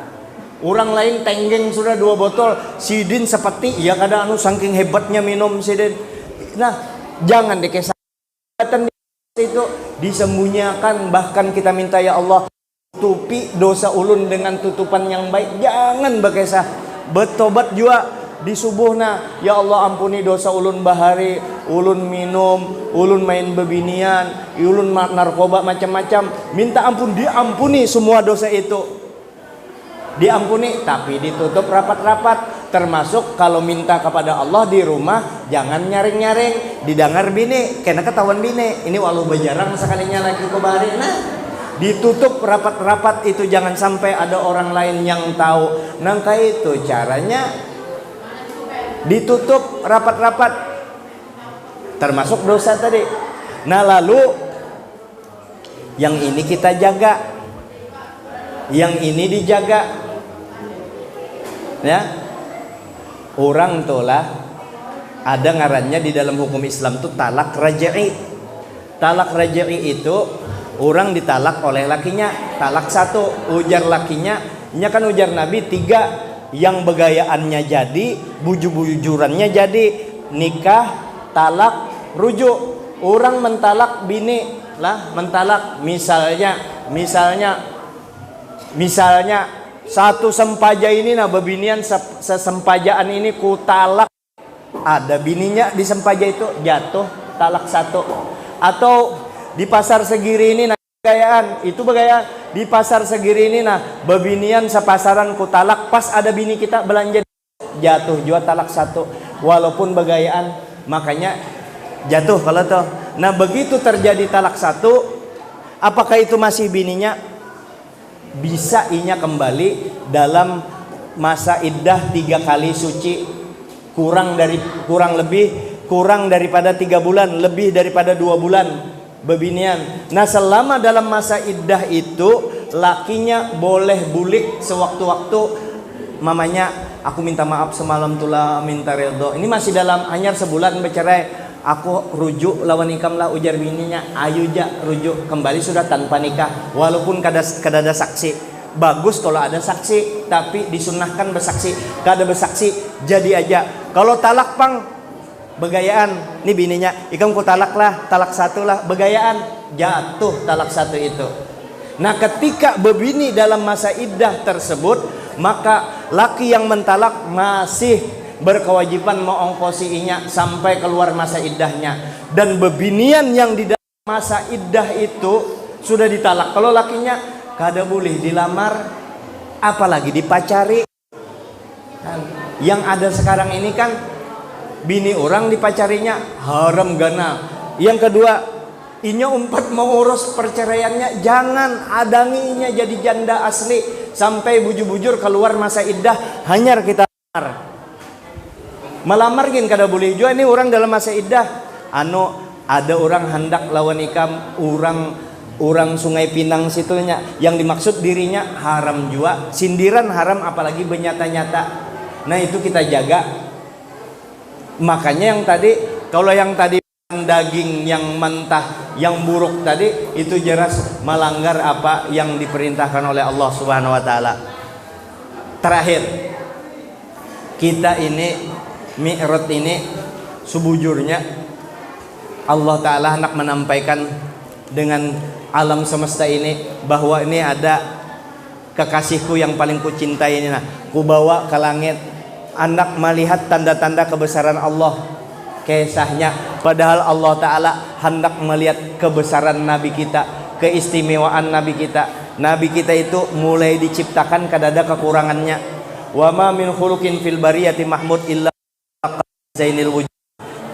Orang lain tenggeng sudah 2 botol, sidin seperti ya kada saking hebatnya minum sidin. Nah, jangan dikesahkan itu, disembunyikan. Bahkan kita minta ya Allah, tutupi dosa ulun dengan tutupan yang baik. Jangan berkesah, bertobat juga di subuhna. Ya Allah, ampuni dosa ulun bahari, ulun minum, ulun main bebinian, ulun narkoba macam-macam. Minta ampun, diampuni semua dosa itu, diampuni, tapi ditutup rapat-rapat. Termasuk kalau minta kepada Allah di rumah, jangan nyaring-nyaring, didengar bini, kena ketahuan bini. Ini walau bejarang sekalinya lagi ke bahari. Nah, ditutup rapat-rapat itu, jangan sampai ada orang lain yang tahu. Nangka itu caranya ditutup rapat-rapat, termasuk dosa tadi. Nah, lalu yang ini kita jaga, yang ini dijaga. Ya, orang tolah ada ngarannya di dalam hukum Islam tuh talak raj'i. Talak raj'i itu orang ditalak oleh lakinya, talak 1. Ujar lakinya, nya kan ujar Nabi 3, yang begayaannya jadi, bujurannya jadi, nikah, talak, rujuk. Orang mentalak bini lah, mentalak misalnya satu sempaja ini, nah bebinian sesempajaan ini ku talak, ada bininya di sempaja itu, jatuh talak 1. Atau di pasar segiri ini, nah begayaan itu begayaan, di pasar segiri ini, nah bebinian sepasaran ku talak, pas ada bini kita belanja, jatuh juga talak 1, walaupun begayaan, makanya jatuh kalau tuh. Nah begitu terjadi talak 1, apakah itu masih bininya? Bisa inya kembali dalam masa iddah 3 kali suci, kurang daripada 3 bulan, lebih daripada 2 bulan bebinian. Nah selama dalam masa iddah itu, lakinya boleh bulik sewaktu-waktu, mamanya aku minta maaf semalam tulah minta redho, ini masih dalam hanyar sebulan bercerai, aku rujuk lawan ikam lah, ujar bininya, ayo ja rujuk kembali, sudah tanpa nikah, walaupun kada ada saksi. Bagus kalau ada saksi, tapi disunahkan bersaksi. Kada bersaksi jadi aja. Kalau talak pang begayaan, nih bininya, ikam ku talak lah, talak 1 lah, begayaan, jatuh talak 1 itu. Nah ketika bebini dalam masa iddah tersebut, maka laki yang mentalak masih berkewajiban mengongkosinya sampai keluar masa iddahnya. Dan bebinian yang di dalam masa iddah itu sudah ditalak, kalau lakinya kada boleh dilamar, apalagi dipacari. Yang ada sekarang ini kan bini orang dipacarinya haram gana. Yang kedua, inya umpat mengurus perceraiannya, jangan adangi inya jadi janda asli sampai bujur-bujur keluar masa iddah, hanyar kita melamar gin kada boleh juga. Ini orang dalam masa iddah, ada orang hendak lawan ikam, orang Sungai Pinang situnya, yang dimaksud dirinya haram juga, sindiran haram, apalagi bernyata-nyata. Nah itu kita jaga. Makanya yang tadi, kalau yang tadi daging yang mentah, yang buruk tadi, itu jelas melanggar apa yang diperintahkan oleh Allah Subhanahu wa taala. Terakhir, Kita ini Mi'raj ini sebujurnya Allah Ta'ala hendak menampaikan dengan alam semesta ini bahwa ini ada kekasihku yang paling kucintai ini. Nah, ku bawa ke langit, hendak melihat tanda-tanda kebesaran Allah, kisahnya. Padahal Allah Ta'ala hendak melihat kebesaran Nabi kita, keistimewaan Nabi kita. Nabi kita itu mulai diciptakan kadada kekurangannya. Wa ma min khuluqin fil bariyati mahmud illa zainil wujud.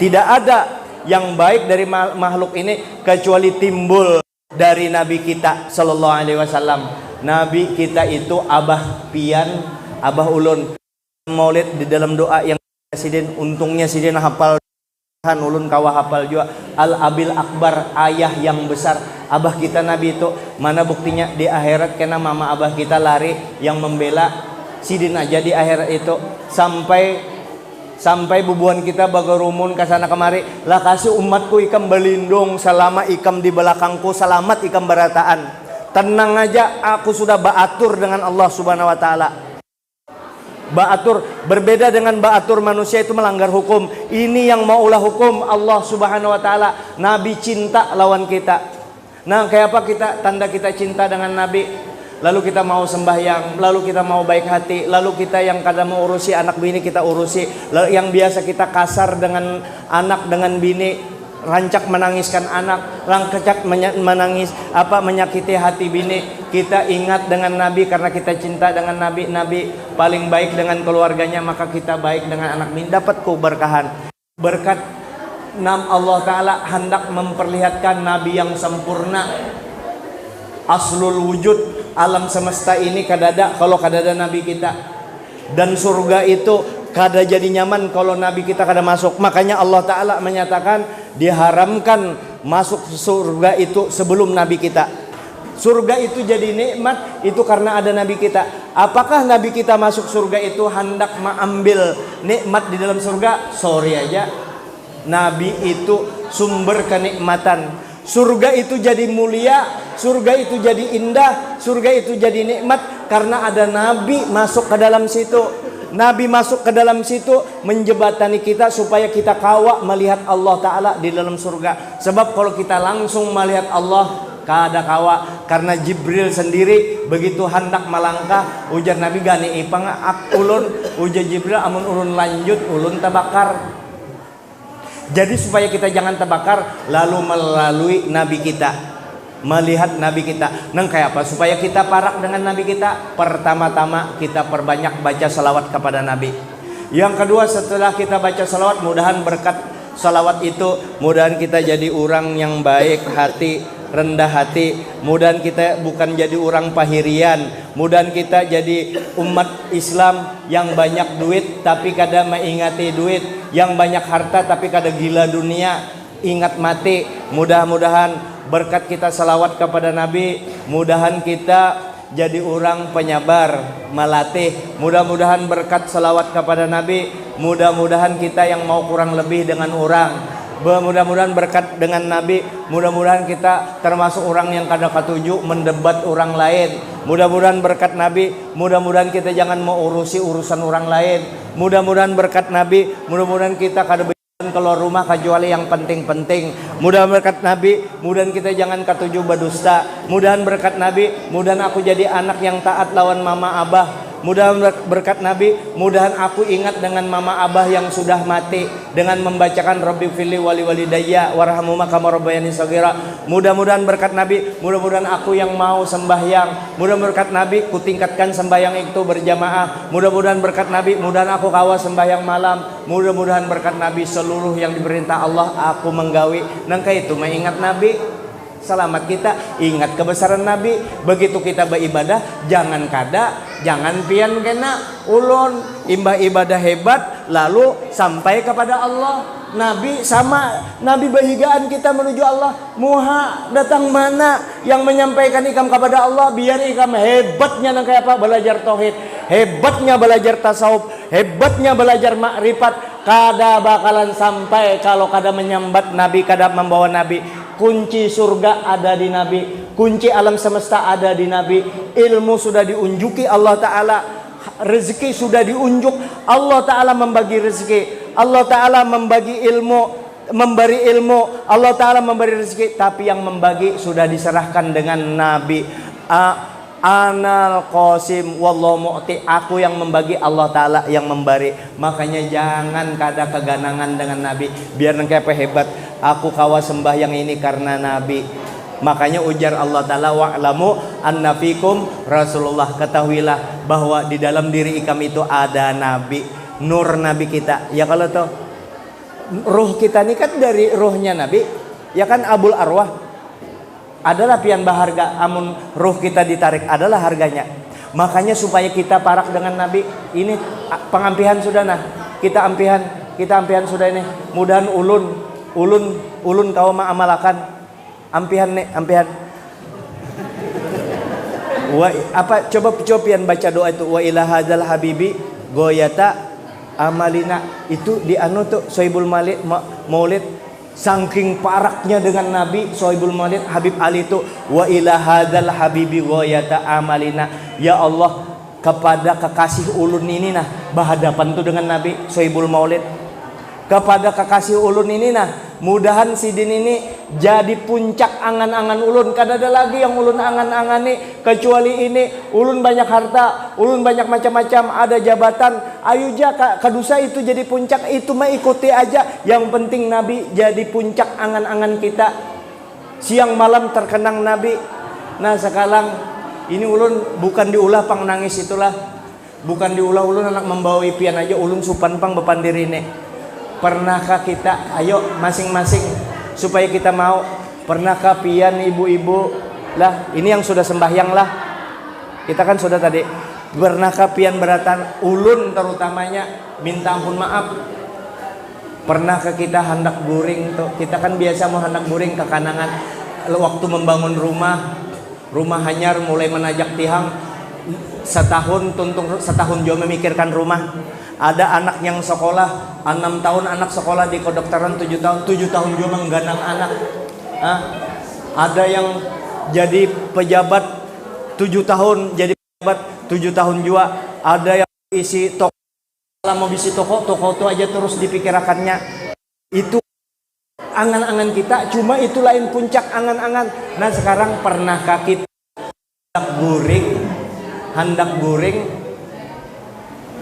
Tidak ada yang baik dari makhluk ini kecuali timbul dari Nabi kita sallallahu alaihi wasallam. Nabi kita itu abah pian, abah ulun. Maulid di dalam doa yang Sidin, untungnya Sidin hafal, ulun kawa hafal juga. Al abil akbar, ayah yang besar. Abah kita Nabi itu, mana buktinya di akhirat kena mama abah kita lari yang membela Sidin aja di akhirat itu, sampai bubuhan kita bagarumun kasana kemari, lah kasih umatku ikam berlindung selama ikam di belakangku, selamat ikam berataan. Tenang aja, aku sudah baatur dengan Allah Subhanahu wa taala. Baatur berbeda dengan baatur manusia, itu melanggar hukum. Ini yang maulah hukum Allah Subhanahu wa taala. Nabi cinta lawan kita. Nah, kayak apa kita tanda kita cinta dengan Nabi? Lalu kita mau sembahyang, lalu kita mau baik hati, lalu kita yang kadang mau urusi anak bini kita urusi, lalu yang biasa kita kasar dengan anak dengan bini, rancak menangiskan anak, rancak menangis menyakiti hati bini, kita ingat dengan Nabi karena kita cinta dengan Nabi. Nabi paling baik dengan keluarganya, maka kita baik dengan anak bini, dapat keberkahan. Berkat Allah Ta'ala hendak memperlihatkan Nabi yang sempurna, aslul wujud, alam semesta ini kadada kalau kadada Nabi kita. Dan surga itu kada jadi nyaman kalau Nabi kita kada masuk. Makanya Allah Ta'ala menyatakan diharamkan masuk surga itu sebelum Nabi kita. Surga itu jadi nikmat itu karena ada Nabi kita. Apakah Nabi kita masuk surga itu hendak mengambil nikmat di dalam surga? Sorry aja, Nabi itu sumber kenikmatan. Surga itu jadi mulia, surga itu jadi indah, surga itu jadi nikmat karena ada Nabi masuk ke dalam situ. Nabi masuk ke dalam situ menjebatani kita supaya kita kawa melihat Allah Ta'ala di dalam surga. Sebab kalau kita langsung melihat Allah, kada kawa. Karena Jibril sendiri begitu hendak melangkah, ujar Nabi gani ipang ulun, ujar Jibril amun ulun lanjut ulun tabakar. Jadi supaya kita jangan terbakar, lalu melalui Nabi kita, melihat Nabi kita. Nang kayak apa? Supaya kita parak dengan Nabi kita. Pertama-tama kita perbanyak baca salawat kepada Nabi. Yang kedua, setelah kita baca salawat, mudahan berkat salawat itu, mudahan kita jadi orang yang baik hati, rendah hati. Mudahan kita bukan jadi orang pahirian. Mudahan kita jadi umat Islam yang banyak duit tapi kada mengingati duit, yang banyak harta tapi kada gila dunia, ingat mati. Mudah-mudahan berkat kita salawat kepada Nabi, mudahan kita jadi orang penyabar, melatih. Mudah-mudahan berkat salawat kepada Nabi, mudah-mudahan kita yang mau kurang lebih dengan orang. Mudah-mudahan berkat dengan Nabi, mudah-mudahan kita termasuk orang yang kada katuju mendebat orang lain. Mudah-mudahan berkat Nabi, mudah-mudahan kita jangan mau urusi urusan orang lain. Mudah-mudahan berkat Nabi, mudah-mudahan kita kada keluar rumah kecuali yang penting-penting. Mudah berkat Nabi, mudahan kita jangan katuju berdusta. Mudahan berkat Nabi, mudahan aku jadi anak yang taat lawan mama abah. Mudahan berkat Nabi, mudahan aku ingat dengan mama abah yang sudah mati dengan membacakan Rabbi fili wali walidayya warhamhuma kama rabbayani shaghira. Mudah-mudahan berkat Nabi, mudah-mudahan aku yang mau sembahyang, mudah berkat Nabi kutingkatkan sembahyang itu berjamaah. Mudah-mudahan berkat Nabi, mudahan aku kawa sembahyang malam. Mudah-mudahan berkat Nabi seluruh yang diperintah Allah aku menggawi. Nangka itu mengingat Nabi. Selamat kita ingat kebesaran Nabi. Begitu kita beribadah, jangan kada, jangan pian kena ulun imbah ibadah hebat lalu sampai kepada Allah. Nabi sama Nabi bahigaan kita menuju Allah. Muha datang mana yang menyampaikan ikam kepada Allah, biar ikam hebatnya nang kayak apa belajar tauhid, hebatnya belajar tasawuf, hebatnya belajar makrifat, kada bakalan sampai kalau kada menyambat Nabi, kada membawa Nabi. Kunci surga ada di Nabi, kunci alam semesta ada di Nabi. Ilmu sudah diunjuki Allah Ta'ala. rezeki sudah diunjuk. Allah Ta'ala membagi rezeki, Allah Ta'ala membagi ilmu, memberi ilmu, Allah Ta'ala memberi rezeki. Tapi yang membagi sudah diserahkan dengan Nabi. Anal qasim wallahu mu'ti, aku yang membagi, Allah Ta'ala yang memberi. Makanya jangan kada keganangan dengan Nabi. Biar nengke apa hebat, aku kawa sembah yang ini karena Nabi. Makanya ujar Allah Ta'ala, wa'lamu anna fikum Rasulullah, ketahuilah bahwa di dalam diri kami itu ada Nabi, nur Nabi kita. Ya kalau tuh ruh kita ini kan dari ruhnya Nabi, ya kan, abul arwah adalah pian baharga, amun ruh kita ditarik adalah harganya. Makanya supaya kita parak dengan Nabi, ini pengampihan sudah nah, kita ampihan sudah ini. Mudahan ulun kau ma'amalakan ampihan nih, ampihan. Coba pian baca doa itu, wa ila hadzal habibi goyata amalina. Itu di anu tuh Sohibul Maulid. Saking paraknya dengan Nabi Sohibul Maulid Habib Ali itu, wa ila hadzal habibi goyata amalina. Ya Allah, kepada kekasih ulun ini nah berhadapan tuh dengan Nabi Sohibul Maulid. Kepada kekasih ulun ini nah, mudahan sidin ini jadi puncak angan-angan ulun. Kada ada lagi yang ulun angan-angani kecuali ini. Ulun banyak harta, ulun banyak macam-macam, ada jabatan. Ayo ja kadusa itu jadi puncak, itu mah ikuti aja. Yang penting Nabi jadi puncak angan-angan kita. Siang malam terkenang Nabi. Nah sekarang ini ulun bukan diulah pang nangis itulah. Bukan diulah, ulun anak membawa pian aja, ulun supan pang bepan diri nih. Pernahkah kita, ayo masing-masing supaya kita mau, pernahkah pian ibu-ibu lah, ini yang sudah sembahyang lah, kita kan sudah tadi, pernahkah pian beratan ulun terutamanya minta ampun maaf. Pernahkah kita hendak guring tuh, kita kan biasa mau hendak guring ke kanangan waktu membangun rumah hanyar mulai menajak tihang, setahun jauh memikirkan rumah. Ada anak yang sekolah 6 tahun, anak sekolah di kedokteran 7 tahun juga mengganang anak. Ada yang jadi pejabat 7 tahun, jadi pejabat 7 tahun juga. Ada yang isi toko, mau isi toko itu aja terus dipikirkannya. Itu angan-angan kita, cuma itu lain puncak angan-angan. Nah sekarang pernahkah kita hendak guring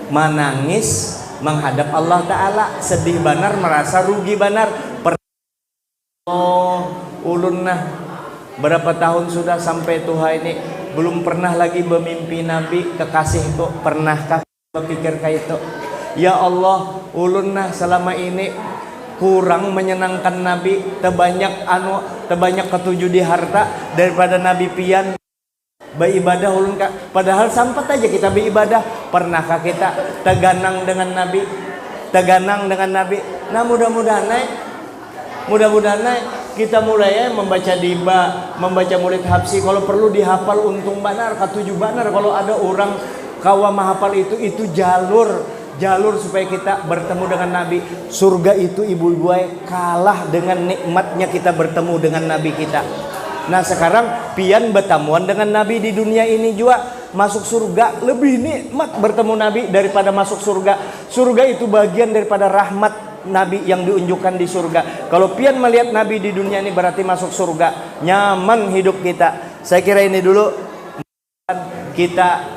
menangis menghadap Allah Ta'ala, sedih banar, merasa rugi banar. Ulun nah berapa tahun sudah sampai Tuhan ini belum pernah lagi bermimpi Nabi kekasihku. Pernahkah berpikir kayak itu? Ya Allah, ulun nah selama ini kurang menyenangkan Nabi, terbanyak ketujuh di harta daripada Nabi pian beribadah ulun kak. Padahal sampai aja kita beribadah. Pernahkah kita teganang dengan Nabi? Nah mudah-mudahan kita mulai membaca diba, membaca murid habsi. Kalau perlu dihafal untung banar, ketujuh banar. Kalau ada orang kawa mahafal itu jalur supaya kita bertemu dengan Nabi. Surga itu ibu-ibu kalah dengan nikmatnya kita bertemu dengan Nabi kita. Nah sekarang pian bertemuan dengan Nabi di dunia ini juga, masuk surga lebih nikmat bertemu Nabi daripada masuk surga. Surga itu bagian daripada rahmat Nabi yang diunjukkan di surga. Kalau pian melihat Nabi di dunia ini berarti masuk surga, nyaman hidup kita. Saya kira ini dulu kita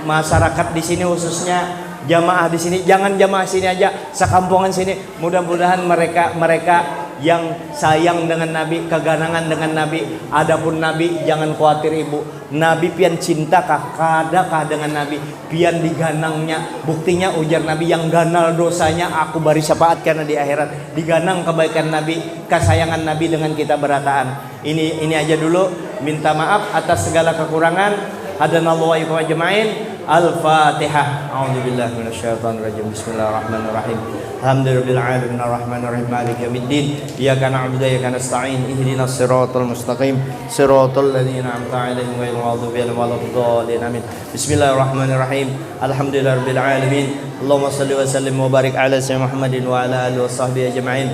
masyarakat di sini khususnya jamaah di sini, jangan jamaah sini aja, sekampungan sini. Mudah-mudahan mereka yang sayang dengan Nabi, keganangan dengan Nabi. Adapun Nabi jangan khawatir ibu, Nabi pian cintakah kadakah dengan Nabi, pian diganangnya. Buktinya ujar Nabi, yang ganal dosanya aku bari syafaat karena di akhirat. Diganang kebaikan Nabi, kesayangan Nabi dengan kita berataan. Ini aja dulu, minta maaf atas segala kekurangan. Hadanallahu wa iyyakum ajma'in. Al-Fatihah. A'udzubillahi minasyaitonir rajim. Bismillahirrahmanirrahim. Alhamdulillahil alamin arrahmanir rahim maliki yaumiddin. Iyyaka na'budu wa iyyaka nasta'in. Ihdinas siratal mustaqim. Siratal ladzina an'amta 'alaihim ghairil maghdubi 'alaihim waladdallin. Amin. Bismillahirrahmanirrahim. Alhamdulillahirabbil alamin. Allahumma shalli wa sallim wa barik ala sayyidina Muhammadin wa ala alihi washabbihi ajma'in.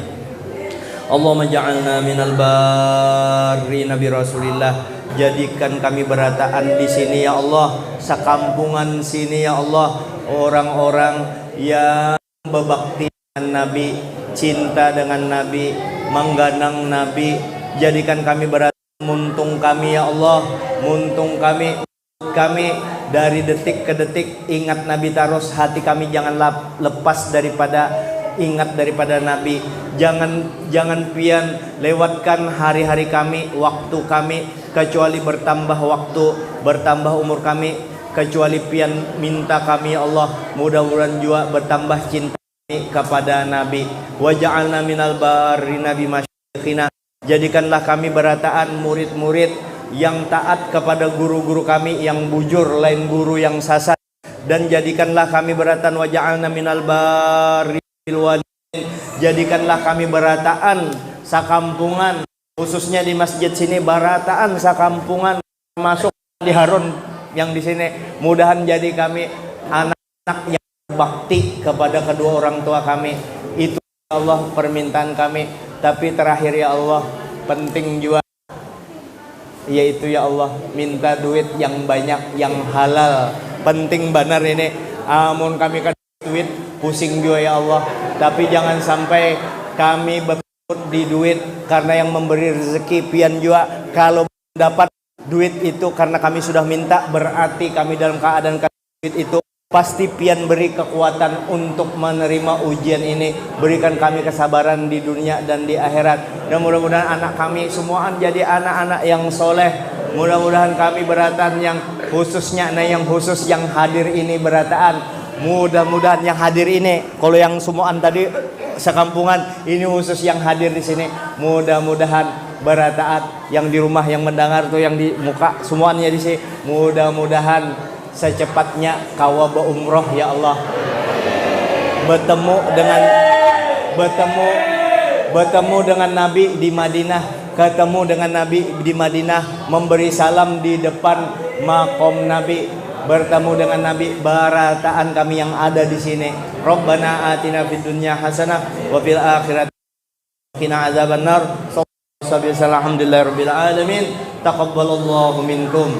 Allahumma ja'alna minal barrina bi Rasulillah Jadikan kami berataan di sini ya Allah, sakampungan sini ya Allah, orang-orang yang berbakti dengan Nabi, cinta dengan Nabi, mengganang Nabi. Jadikan kami berataan, muntung kami ya Allah, muntung kami dari detik ke detik ingat Nabi terus, hati kami jangan lepas daripada ingat daripada Nabi. Jangan pian lewatkan hari-hari kami, waktu kami, kecuali bertambah waktu, bertambah umur kami, kecuali pian minta kami ya Allah, mudah-mudahan juga bertambah cinta kami kepada Nabi. Waj'alna minal barrina bimasyikhina. Jadikanlah kami berataan murid-murid yang taat kepada guru-guru kami yang bujur, lain guru yang sasar. Dan jadikanlah kami berataan waj'alna minal barri bil walidain. Jadikanlah kami berataan sakampungan, khususnya di masjid sini barataan sakampungan, masuk di Harun yang di sini. Mudahan jadi kami anak-anak yang bakti kepada kedua orang tua kami. Itu ya Allah permintaan kami. Tapi terakhir ya Allah, penting juga, yaitu ya Allah, minta duit yang banyak, yang halal. Penting benar ini. Amun kami kan duit pusing juga ya Allah. Tapi jangan sampai kami berput di duit, karena yang memberi rezeki pian juga. Kalau dapat duit itu karena kami sudah minta, berarti kami dalam keadaan duit itu pasti pian beri kekuatan untuk menerima ujian ini. Berikan kami kesabaran di dunia dan di akhirat. Dan mudah-mudahan anak kami semua jadi anak-anak yang soleh. Mudah-mudahan kami berataan yang khususnya, yang khusus yang hadir ini berataan. Mudah-mudahan yang hadir ini, kalau yang semuaan tadi sekampungan, ini khusus yang hadir di sini. Mudah-mudahan berataat yang di rumah yang mendengar tuh, yang di muka semuanya di sini. Mudah-mudahan secepatnya kawa umroh ya Allah, bertemu dengan Nabi di Madinah, ketemu dengan Nabi di Madinah, memberi salam di depan makom Nabi, bertemu dengan Nabi, barataan kami yang ada di sini. Rabbana atina fid dunya hasanah wa fil akhirati qina adzabannar. Alhamdulillahirabbil alamin. Taqabbalallahu minkum.